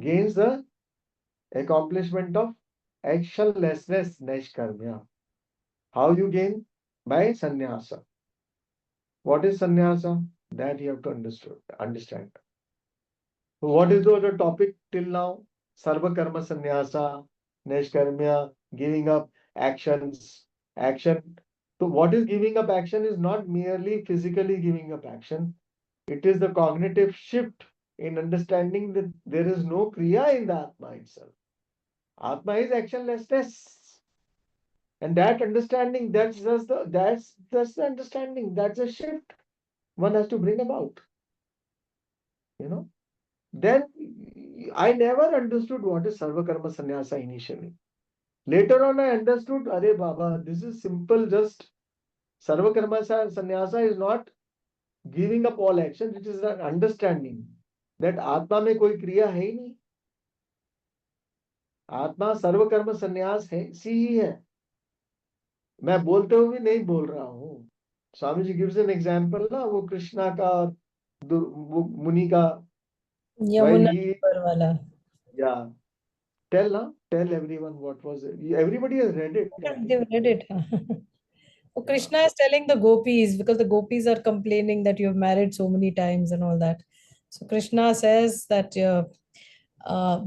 Gains the accomplishment of actionlessness, Naishkarmya. How you gain? By sannyasa. What is sannyasa? That you have to understand. So what is the topic till now? Sarva karma sannyasa, Naishkarmya, giving up actions, action. So what is giving up action is not merely physically giving up action. It is the cognitive shift in understanding that there is no kriya in the Atma itself. Atma is actionlessness. And that understanding, that's the understanding, that's a shift one has to bring about. Then I never understood what is Sarva Karma Sannyasa initially. Later on, I understood, Are Baba, this is simple, just Sarva Karma Sannyasa is not giving up all action, it is an understanding that Atma में कोई क्रिया है ही नहीं. आत्मा सर्व कर्म संन्यास है सी ही है. मैं बोलते हुए भी नहीं बोल रहा हूँ. Swami ji gives an example ना, वो कृष्णा का वो मुनि का Yamuna river wala. yeah, tell everyone what was it. Everybody has read it. Yeah, they've read it. So Krishna is telling the gopis, because the gopis are complaining that you have married so many times and all that. So Krishna says that the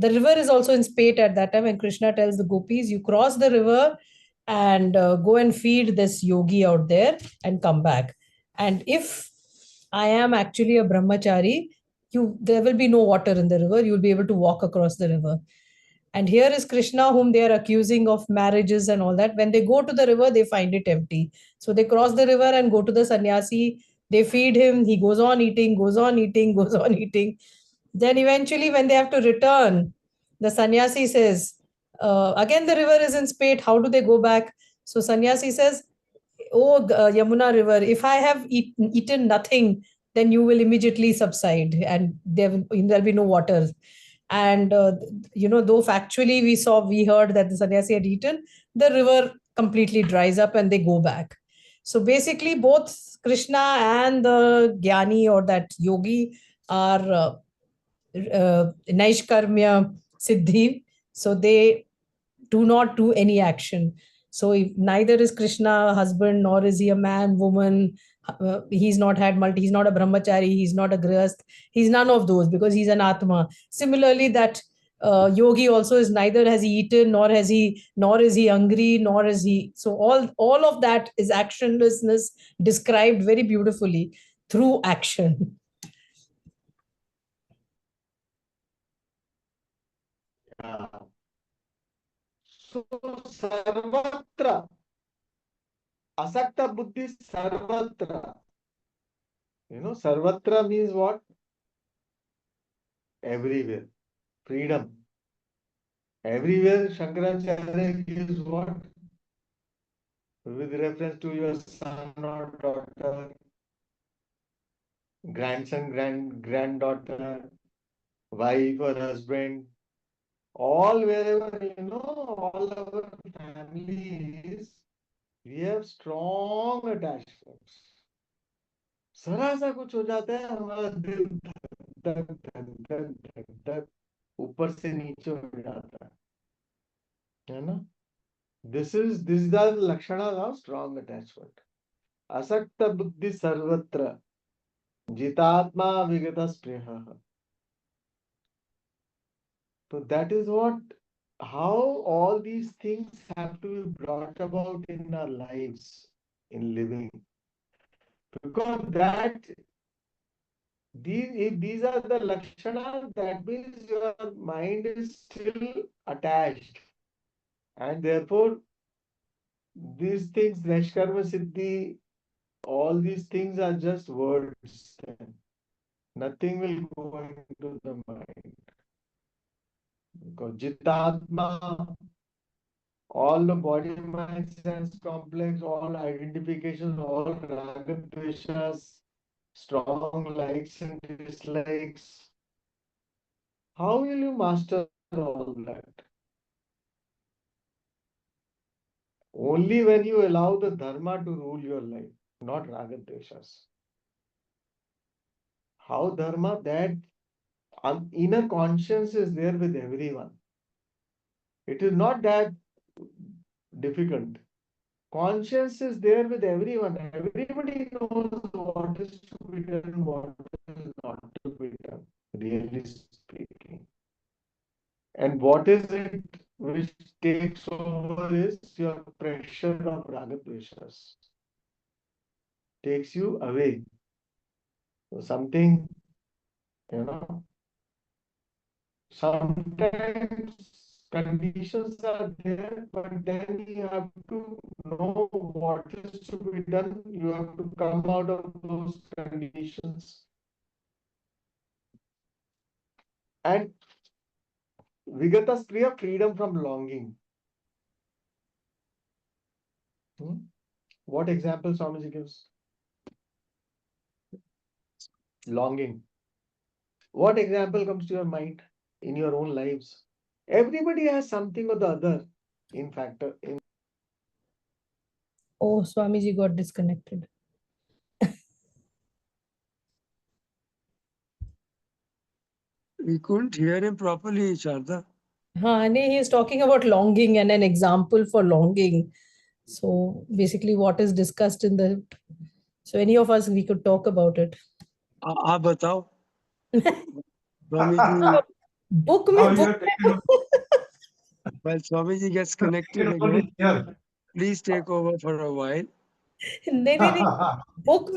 river is also in spate at that time, and Krishna tells the gopis, you cross the river and go and feed this yogi out there and come back. And if I am actually a brahmachari, there will be no water in the river. You will be able to walk across the river. And here is Krishna, whom they are accusing of marriages and all that. When they go to the river, they find it empty. So they cross the river and go to the sannyasi. They feed him. He goes on eating, goes on eating, goes on eating. Then eventually, when they have to return, the sannyasi says, again, the river is in spate. How do they go back? So sannyasi says, Oh, Yamuna river, if I have eaten nothing, then you will immediately subside and there'll be no water. And though factually we heard that the sannyasi had eaten, the river completely dries up and they go back. So basically, both Krishna and the Jnani or that yogi are Naishkarmya Siddhi. So they do not do any action. So if neither is Krishna a husband, nor is he a man, woman. He's not he's not a brahmachari, he's not a grihast, he's none of those because he's an atma. Similarly, that yogi also is neither has he eaten, nor is he hungry, nor is he. So all of that is actionlessness described very beautifully through action. Yeah. So sarvatra, asakta buddhi sarvatra. Sarvatra means what? Everywhere. Freedom. Everywhere Shankaracharya gives what? With reference to your son or daughter, grandson, granddaughter, wife or husband, all wherever, all our families, we have strong attachments. जरा सा कुछ हो जाता है हमारा दिल धक धक धक धक धक धक ऊपर से नीचे हो जाता है ना. These are the lakshanas of strong attachment. Asakta buddhi sarvatra, jitatma vigata spriha. So that is how all these things have to be brought about in our lives, in living. Because if these are the lakshanas, that means your mind is still attached. And therefore, these things, Nashkarma Siddhi, all these things are just words. Nothing will go into the mind. Because Jitatma, all the body mind sense complex, all identifications, all raga dveshas, strong likes and dislikes. How will you master all that? Only when you allow the dharma to rule your life, not raga dveshas. How dharma? That inner conscience is there with everyone. It is not that difficult. Conscience is there with everyone. Everybody knows what is to be done, what is not to be done, really speaking. And what is it which takes over is your pressure of raga dveshas. Takes you away. So something, sometimes conditions are there, but then you have to know what is to be done. You have to come out of those conditions. And Vigata Kriya, freedom from longing. What example Swamiji gives? Longing. What example comes to your mind in your own lives? Everybody has something or the other. In fact, Oh, Swamiji got disconnected. We couldn't hear him properly, Sharda. He is talking about longing and an example for longing. So basically what is discussed in the, so any of us, we could talk about it. आप बताओ Swami ji Book Now में you book are taken over. while Swami ji gets connected Taken over again, here. please take over for a while. नहीं book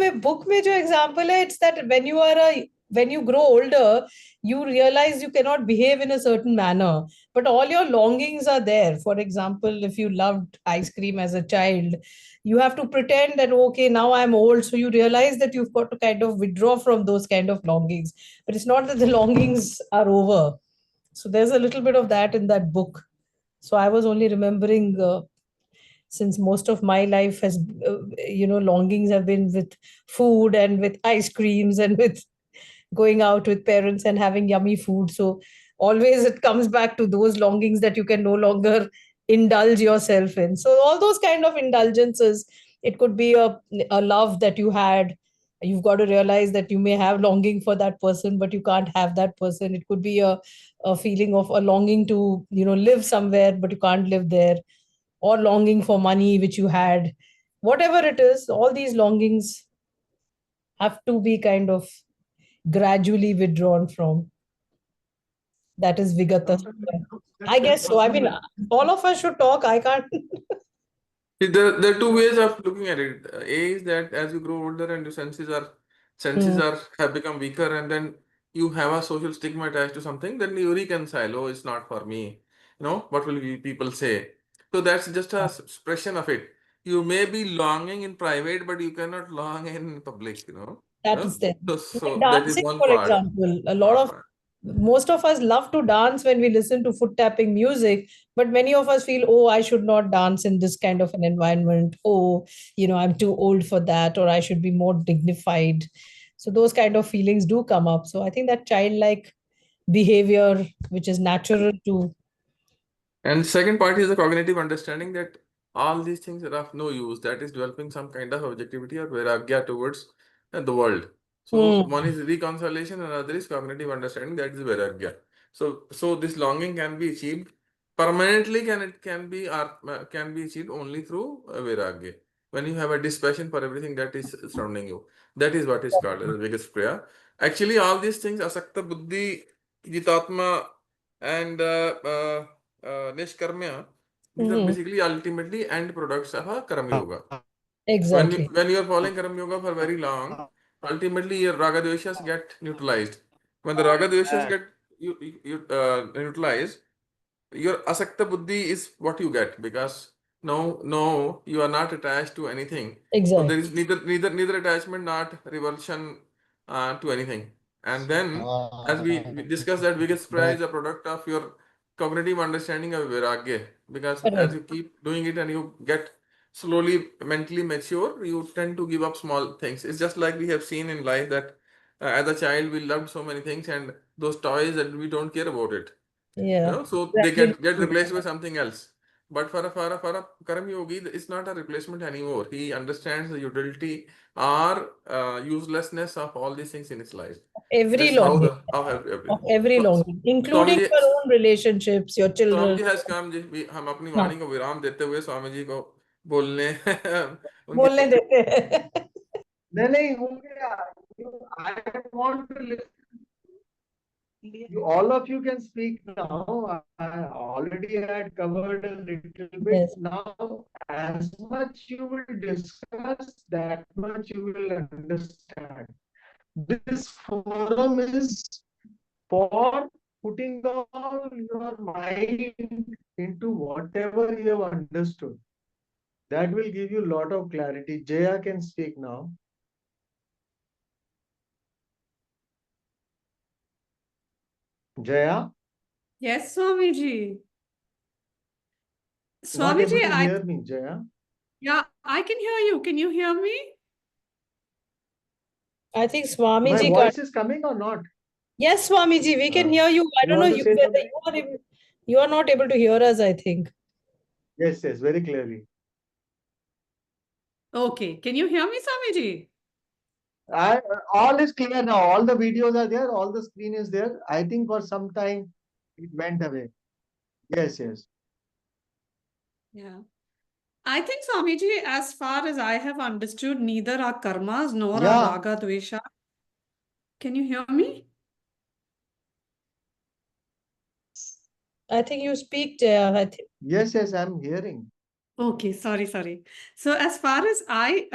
में जो example है, it's that when you grow older, you realize you cannot behave in a certain manner, but all your longings are there. For example, if you loved ice cream as a child, you have to pretend that, okay, now I'm old, so you realize that you've got to kind of withdraw from those kind of longings, but it's not that the longings are over. So there's a little bit of that in that book. So I was only remembering, since most of my life has, longings have been with food and with ice creams and with going out with parents and having yummy food. So always it comes back to those longings that you can no longer indulge yourself in. So all those kind of indulgences, it could be a love that you had. You've got to realize that you may have longing for that person, but you can't have that person. It could be a feeling of a longing to, live somewhere, but you can't live there, or longing for money which you had. Whatever it is, all these longings have to be kind of gradually withdrawn from. That is Vigata. I guess so. I mean, all of us should talk. I can't. See, there are two ways of looking at it. A is that as you grow older and your senses are have become weaker, and then you have a social stigma attached to something, then you reconcile. Oh, it's not for me. What will people say? So that's just a expression of it. You may be longing in private, but you cannot long in public. That is there. So that is Dancing, one for part. example, most of us love to dance when we listen to foot tapping music, but many of us feel, oh, I should not dance in this kind of an environment. Oh, I'm too old for that, or I should be more dignified. So those kind of feelings do come up. So I think that childlike behavior, which is natural to. And second part is the cognitive understanding that all these things are of no use. That is developing some kind of objectivity or vairagya towards the world. So one is reconciliation, and another is cognitive understanding. That is vairagya. So this longing can be achieved permanently. Can be achieved only through vairagya. When you have a dispassion for everything that is surrounding you, that is what is called as the biggest prayer. Actually, all these things, asakta buddhi, jitatma, and nishkarmya, these are basically ultimately end products of a karma yoga. Exactly. When you are following karma yoga for very long, ultimately your raga dveshas get neutralized. When the raga dveshas get neutralized, your asakta buddhi is what you get, because no, you are not attached to anything. So there is neither attachment, not revulsion to anything. And then, as we discussed, that biggest prayer is a product of your cognitive understanding of Vairagya. Because as Correct. you keep doing it and you get slowly mentally mature, you tend to give up small things. It's just like we have seen in life that as a child we loved so many things and those toys that we don't care about it. Yeah. So they Exactly. get replaced by something else. But for a Karma Yogi, it's not a replacement anymore. He understands the utility or uselessness of all these things in his life. Every That's how longing, the how every. of every So, longing, including Swamiji, your own relationships, your Swami children. Ji has come जी हम अपनी हाँ, वाणी को विराम देते हुए स्वामी जी को बोलने उनके बोलने देते हैं. नहीं हो गया. I want to listen. All of you can speak now. I already had covered a little bit. Yes. Now, as much you will discuss, that much you will understand. This forum is for putting all your mind into whatever you have understood. That will give you a lot of clarity. Jaya can speak now. Jaya, Yes, Swamiji. not able Swamiji, to hear me, Jaya. yeah, I can hear you. Can you hear me? I think My Swamiji voice can't. is coming or not? Yes, Swamiji, we can hear you. I You don't know want to say whether something? you are not able to hear us, I think. Yes, very clearly. Okay. Can you hear me, Swamiji? All is clear now. All the videos are there. All the screen is there. I think for some time it went away. Yes. Yeah. I think, Swamiji, as far as I have understood, neither are karmas nor are Yeah. raga dvesha. Can you hear me? I think you speak, Jaya. I think. Yes, I'm hearing. Okay, sorry. So, as far as I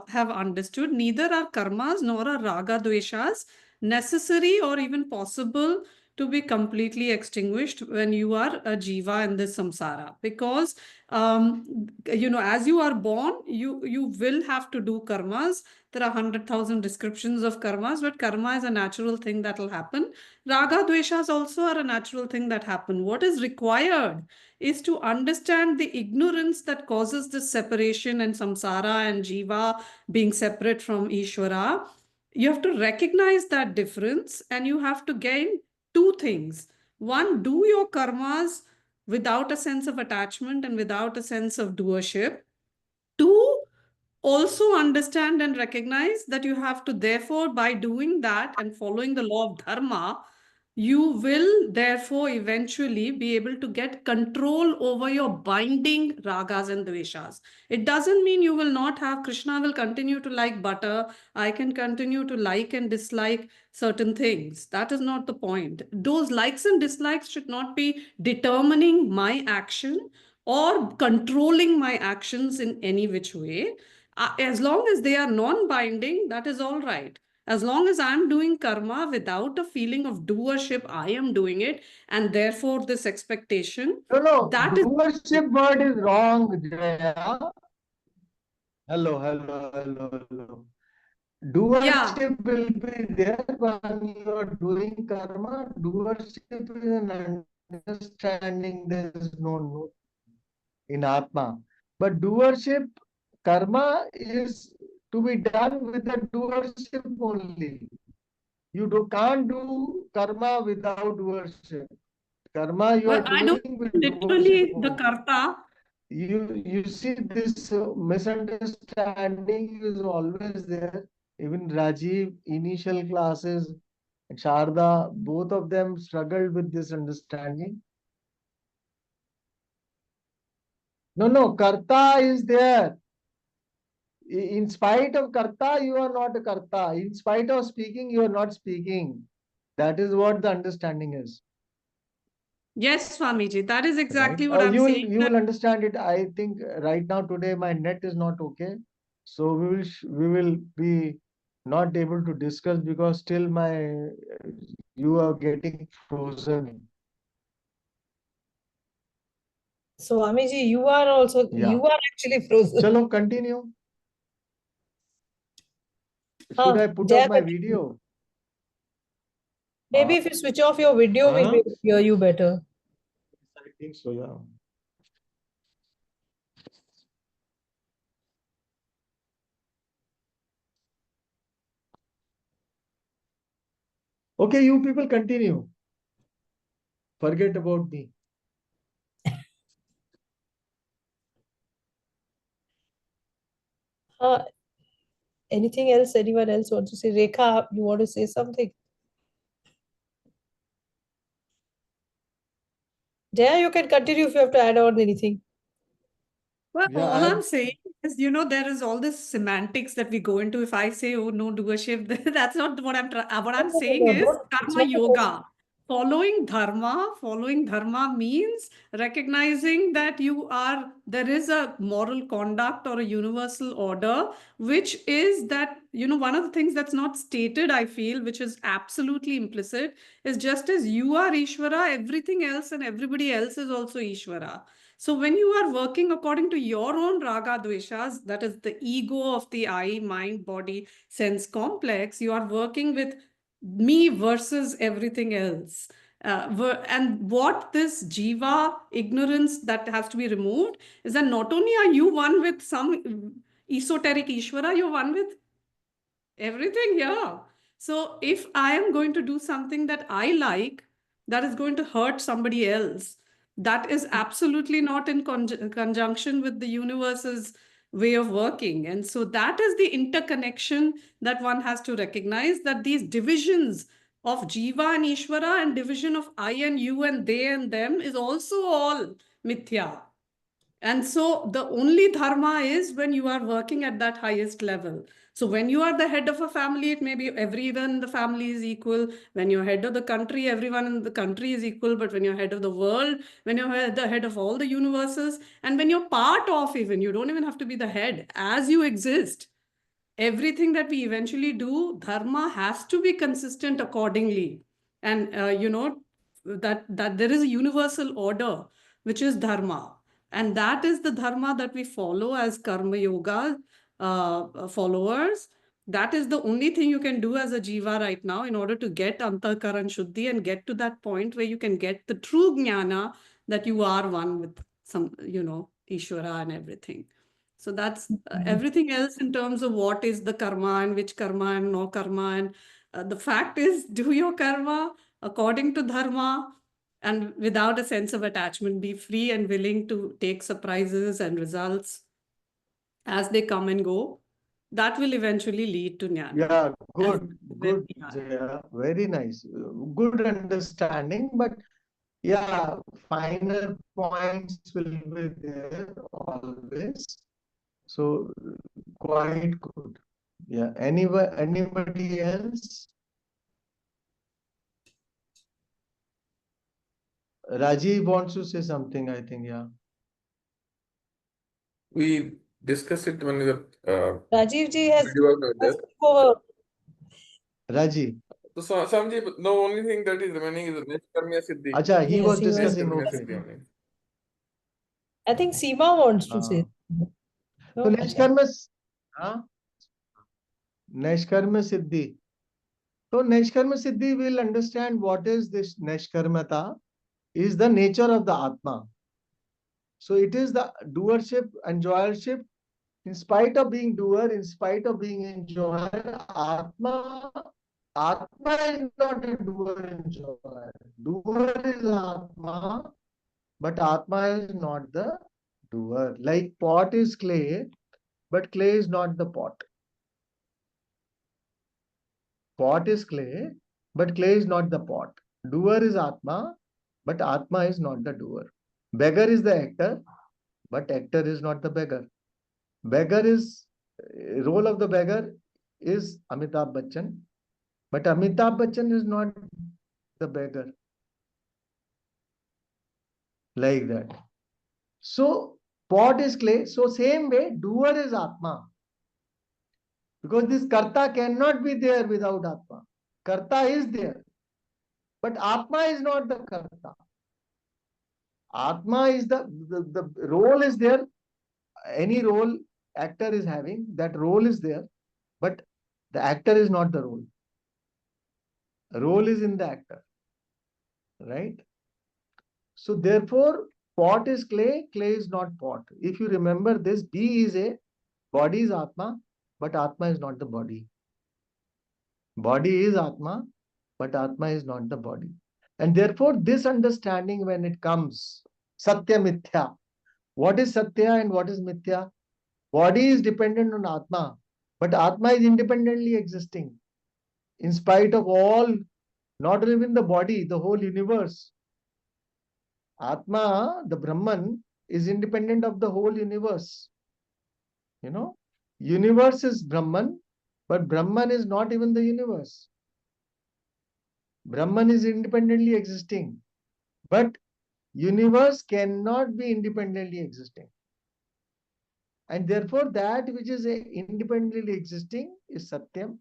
have understood, neither are karmas nor are raga dveshas necessary or even possible to be completely extinguished when you are a jiva in this samsara. Because, as you are born, you will have to do karmas. There are 100,000 descriptions of karmas, but karma is a natural thing that will happen. Raga dveshas also are a natural thing that happen. What is required is to understand the ignorance that causes this separation and samsara and jiva being separate from Ishvara. You have to recognize that difference and you have to gain two things. One, do your karmas without a sense of attachment and without a sense of doership. Two, also understand and recognize that you have to, therefore, by doing that and following the law of dharma, you will therefore eventually be able to get control over your binding ragas and dveshas. It doesn't mean you will not have, Krishna will continue to like butter, I can continue to like and dislike certain things. That is not the point. Those likes and dislikes should not be determining my action or controlling my actions in any which way. As long as they are non-binding, that is all right. As long as I'm doing karma without a feeling of doership, I am doing it, and therefore this expectation, No. that is. Doership word is wrong, Jaya. Hello. Yeah, Doership will be there when you are doing karma. Doership is an understanding. There is no in Atma. But doership, karma is to be done with the doership only. You can't do karma without doership. Karma you are well, I don't doing with doership literally the only. karta. You see this misunderstanding is always there. Even Rajiv, initial classes, Sharda, both of them struggled with this understanding. No, karta is there. In spite of karta, you are not a karta. In spite of speaking, you are not speaking. That is what the understanding is. Yes, Swamiji, that is Right? exactly what I'm You saying. will understand it. I think right now today my net is not okay, so we will be not able to discuss because still you are getting frozen. Swamiji, you are also, you are actually frozen. Chalo, continue. Should I put Jaya, off my video? maybe if you switch off your video, we'll be able to hear you better. think so, yeah. Okay, you people continue. Forget about me. Anything else? Anyone else wants to say? Rekha, you want to say something? Jaya, you can continue if you have to add on anything. Well, Yeah, all I'm saying is, there is all this semantics that we go into. If I say, oh, no doership, that's not what what I'm saying No, is it's karma not about- yoga. Following dharma means recognizing that there is a moral conduct or a universal order, which is that, one of the things that's not stated, I feel, which is absolutely implicit, is just as you are Ishvara, everything else and everybody else is also Ishvara. So when you are working according to your own raga dveshas, that is the ego of the I, mind, body, sense complex, you are working with me versus everything else. And what this jiva ignorance that has to be removed is that not only are you one with some esoteric Ishvara, you're one with everything here. So if I am going to do something that I like, that is going to hurt somebody else, that is absolutely not in conjunction with the universe's way of working. And so that is the interconnection that one has to recognize, that these divisions of Jiva and Ishvara and division of I and you and they and them is also all mithya. And so the only dharma is when you are working at that highest level. So when you are the head of a family, it may be everyone in the family is equal. When you're head of the country, everyone in the country is equal. But when you're head of the world, when you're the head of all the universes, and when you're part of even, you don't even have to be the head. As you exist, everything that we eventually do, dharma has to be consistent accordingly. And, that there is a universal order, which is dharma. And that is the dharma that we follow as karma yoga followers. That is the only thing you can do as a jiva right now in order to get antakaran shuddhi and get to that point where you can get the true jnana that you are one with some, Ishvara and everything. So that's everything else in terms of what is the karma and which karma and no karma. And the fact is, do your karma according to dharma and without a sense of attachment. Be free and willing to take surprises and results as they come and go. That will eventually lead to jnana. Yeah, good, And good, we are. Jaya. Very nice. Good understanding, but yeah, finer points will be there always. So quite good. Yeah. Anybody else? Rajiv wants to say something, I think, yeah. We discussed it when we were Rajiv ji has about this. over. Rajiv. So Samji, the only thing that is remaining is the Nishkarmya Siddhi. Acha, he Yes, was he was- discussing, Nishkarmya okay. Siddhi only. I think Seema wants to say. So No? Nishkarma Siddhi. So Nishkarma Siddhi will understand what is this Nishkarmata is the nature of the Atma. So it is the doership, enjoyership. In spite of being doer, in spite of being enjoyer, Atma is not a doer enjoyer. Doer is Atma, but Atma is not the doer. Like pot is clay, but clay is not the pot. Pot is clay, but clay is not the pot. Doer is Atma, but Atma is not the doer. Beggar is the actor, but actor is not the beggar. Beggar is role of the beggar is Amitabh Bachchan, but Amitabh Bachchan is not the beggar. Like that. So pot is clay. So same way, doer is Atma. Because this karta cannot be there without Atma. Karta is there. But Atma is not the karta. Atma is the role is there. Any role actor is having, that role is there. But the actor is not the role. Role is in the actor. Right? So therefore, Pot is clay, clay is not pot. If you remember this, B is a, body is Atma, but Atma is not the body. Body is Atma, but Atma is not the body. And therefore, this understanding, when it comes, Satya Mithya. What is Satya and what is Mithya? Body is dependent on Atma, but Atma is independently existing. In spite of all, not even the body, the whole universe. Atma, the Brahman, is independent of the whole universe. You know, universe is Brahman, but Brahman is not even the universe. Brahman is independently existing, but universe cannot be independently existing. And therefore, that which is independently existing is Satyam,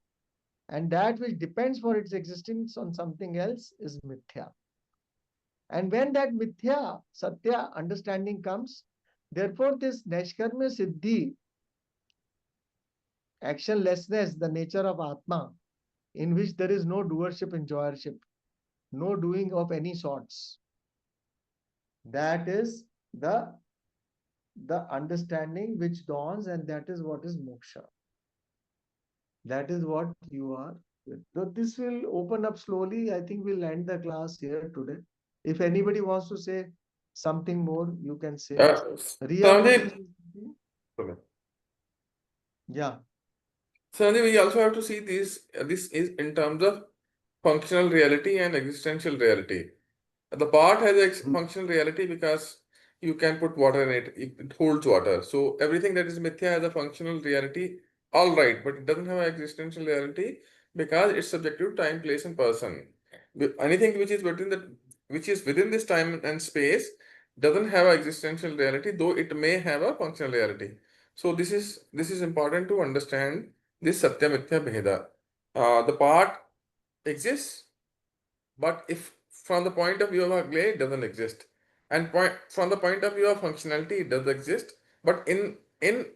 and that which depends for its existence on something else is Mithya. And when that Mithya, Satya understanding comes, therefore this Neshkarma Siddhi, actionlessness, the nature of Atma, in which there is no doership and enjoyership, no doing of any sorts. That is the understanding which dawns, and that is what is moksha. That is what you are with. So this will open up slowly. I think we'll end the class here today. If anybody wants to say something more, you can say. Riya, want to Sanjay, say something? okay. Yeah. Sanjay, we also have to see this is in terms of functional reality and existential reality. The pot has a functional reality because you can put water in it, it holds water. So everything that is mithya has a functional reality, all right, but it doesn't have an existential reality because it's subjective to time, place, and person. Anything which is within this time and space doesn't have an existential reality, though it may have a functional reality. So this is important to understand this satya mithya bheda. The pot exists, but if from the point of view of a clay, it doesn't exist. And from the point of view of functionality, it does exist, but in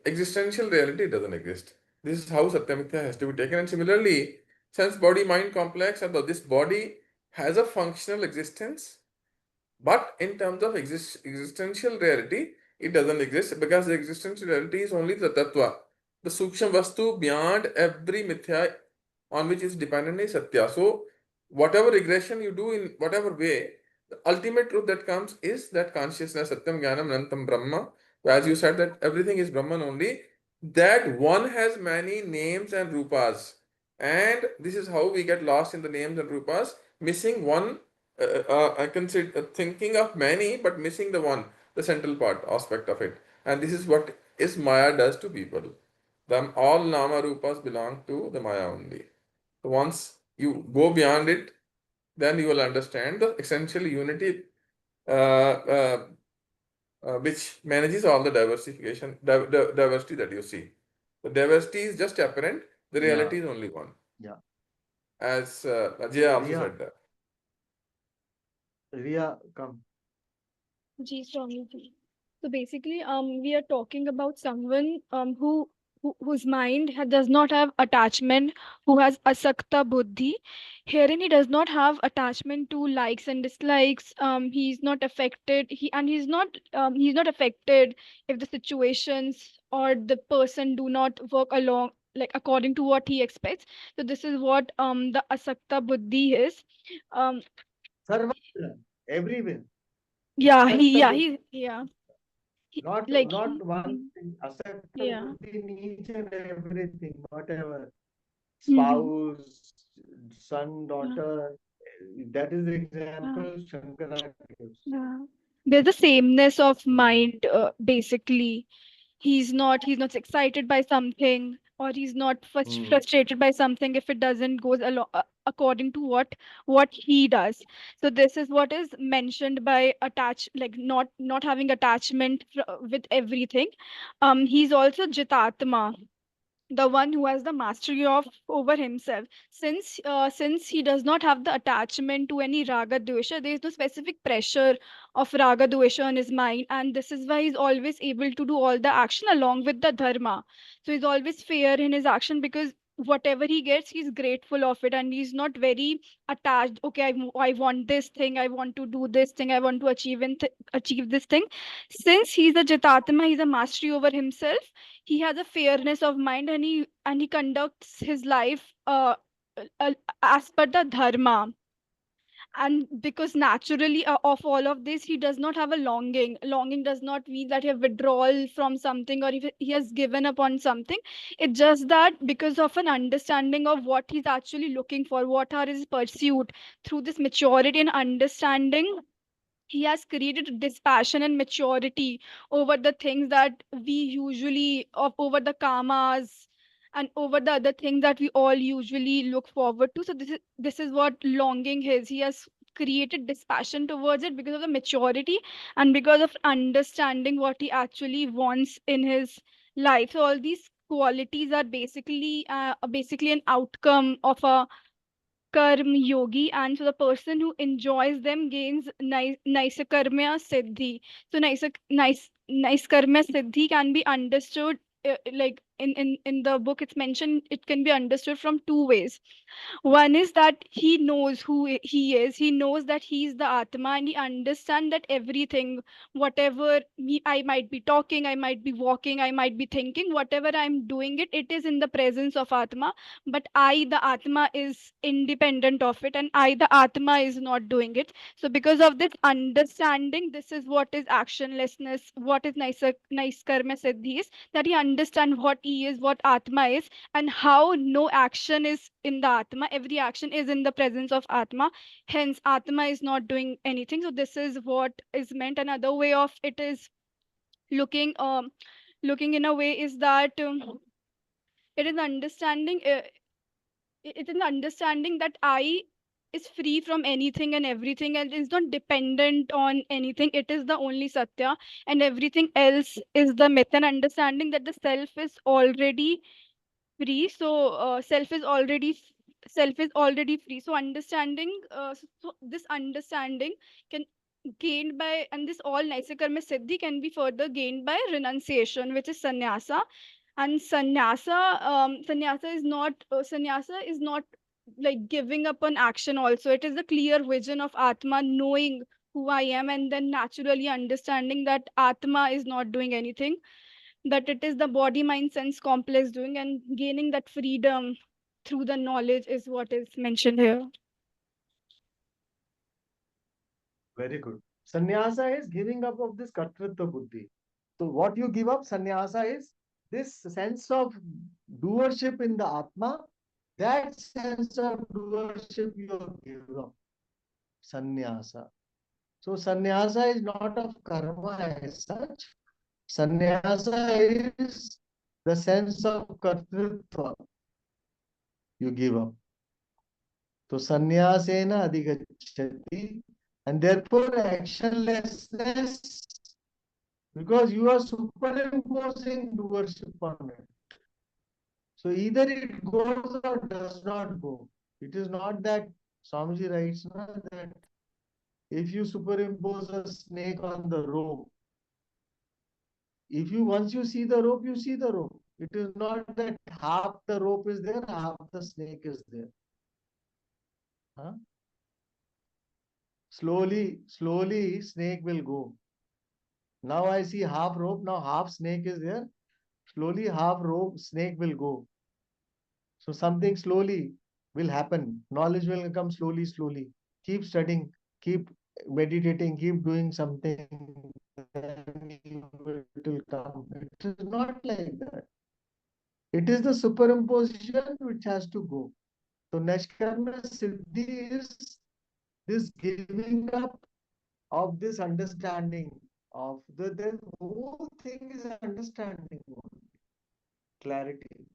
existential reality, it doesn't exist. This is how Satyamithya has to be taken. And similarly, sense body mind complex, and this body has a functional existence, but in terms of existential reality, it doesn't exist because the existential reality is only the tattva, the suksham vastu beyond every mithya on which is dependent is satya. So whatever regression you do in whatever way, the ultimate truth that comes is that consciousness, satyam, jnanam, anantam, brahma. As you said that everything is Brahman only, that one has many names and rupas. And this is how we get lost in the names and rupas, missing one. I consider thinking of many, but missing the one, the central part aspect of it. And this is what is Maya does to people. All Nama Rupas belong to the Maya only. So once you go beyond it, then you will understand the essential unity which manages all the diversity that you see. The diversity is just apparent, the reality is only one. Yeah. As Ajay also Riya. said that. Riya, come. Ji, Swamiji. So basically, we are talking about someone whose mind does not have attachment, who has asakta buddhi. Herein, he does not have attachment to likes and dislikes. He's not affected. He's not affected if the situations or the person do not work along like according to what he expects. So this is what the asakta buddhi is. Um, Sarvatra, everywhere. yeah, Asakta He, not one mm, thing. Asakta yeah. buddhi in each and everything, whatever. Mhm. Spouse, son, daughter. That is the Yeah. example Shankara gives. Yeah. There's a sameness of mind, basically. He's not excited by something, or he's not frustrated by something if it doesn't goes along according to what he does. So this is what is mentioned by like not having attachment with everything. He's also jitatma, the one who has the mastery of over himself, since he does not have the attachment to any raga dvesha. There is no specific pressure of raga dvesha on his mind, and this is why he's always able to do all the action along with the dharma. So he's always fair in his action because whatever he gets, he's grateful of it, and he's not very attached. Okay, I want this thing, I want to do this thing, I want to achieve this thing. Since he's a jitatma, he's a mastery over himself. He has a fairness of mind, and he conducts his life uh, as per the dharma. And because naturally of all of this, he does not have a longing does not mean that he have withdrawal from something, or if he has given up on something. It's just that because of an understanding of what he's actually looking for, what are his pursuit, through this maturity and understanding, he has created dispassion and maturity over the things that we usually over the karmas and over the other things that we all usually look forward to. So this is what longing is. He has created dispassion towards it because of the maturity and because of understanding what he actually wants in his life. So all these qualities are basically an outcome of a karma yogi, and so the person who enjoys them gains nice karma siddhi. So nice karma siddhi can be understood, like in the book it's mentioned, it can be understood from two ways. One is that he knows who he is. He knows that he is the Atma, and he understands that everything, whatever I might be talking, I might be walking, I might be thinking, whatever I'm doing, it is in the presence of Atma. But I, the Atma, is independent of it, and I, the Atma, is not doing it. So because of this understanding, this is what is actionlessness, what is nice karma siddhi is, that he understands what he is, what Atma is, and how no action is in the Atma. Every action is in the presence of Atma. Hence, Atma is not doing anything. So this is what is meant. Another way of it is looking looking in a way is that it is understanding it is understanding that I is free from anything and everything, and is not dependent on anything. It is the only satya, and everything else is the myth. And understanding that the self is already free. So self is already free. So understanding so this understanding can gained by, and this all naisakarma siddhi can be further gained by renunciation, which is sannyasa. And sannyasa is not like giving up on action. Also, it is the clear vision of atma, knowing who I am, and then naturally understanding that atma is not doing anything, that it is the body mind sense complex doing, and gaining that freedom through the knowledge is what is mentioned here. Very good. Sannyasa is giving up of this kartritva buddhi. So what you give up, sannyasa, is this sense of doership in the Atma. That sense of doership you give up. Sannyasa. So sannyasa is not of karma as such. Sannyasa is the sense of kartritva you give up. So sannyasena adhigacchati, and therefore actionlessness, because you are superimposing doership on it. So either it goes or does not go. It is not that Swamiji writes that if you superimpose a snake on the rope, if you once you see the rope, you see the rope. It is not that half the rope is there, half the snake is there. Huh? Slowly, snake will go. Now I see half rope, now half snake is there. Slowly, half rope, snake will go. So something slowly will happen. Knowledge will come slowly. Keep studying, keep meditating, keep doing something. Then it will come. It is not like that. It is the superimposition which has to go. So Nashkarma Siddhi is this giving up of this understanding of the whole thing is understanding, clarity.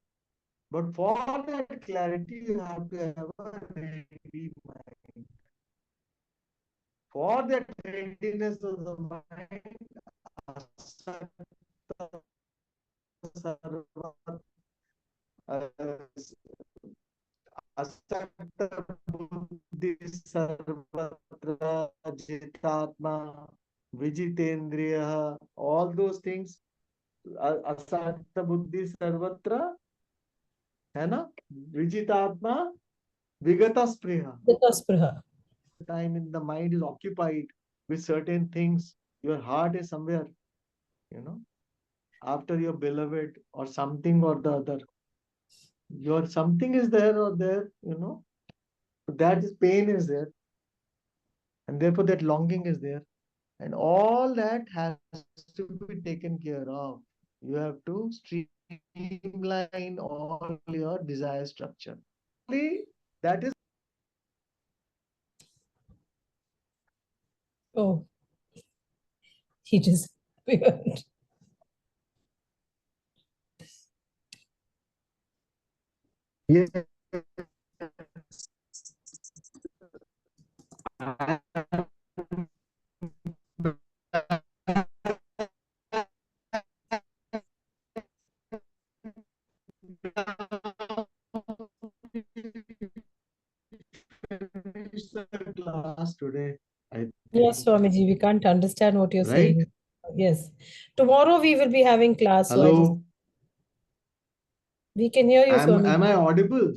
But for that clarity, you have to have a ready mind. For that readiness of the mind, asakta sarva, asakta buddhi sarvatra jitatma, vijitendriya, all those things, asakta buddhi sarvatra है ना? Vijitatma vigata spriha. Gita Time in the mind is occupied with certain things, your heart is somewhere, after your beloved or something or the other. Your something is there or there, that is pain is there, and therefore that longing is there, and all that has to be taken care of. You have to streamline all your desire structure. That is Oh, he disappeared. yes. Finish the class today, I Yes, think. Swamiji, we can't understand what you're Right? saying. Yes. Tomorrow we will be having class, so I just Hello. we can hear you, Am Swamiji. I audible?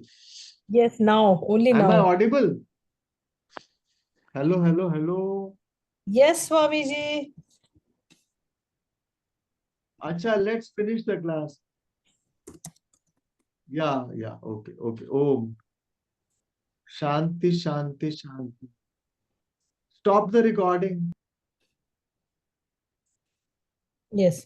Yes, now, only Am I now. audible? Hello, hello, hello. Yes, Swamiji. Acha, let's finish the class. Yeah, okay, okay. Om. Shanti, Shanti, Shanti. Stop the recording. Yes.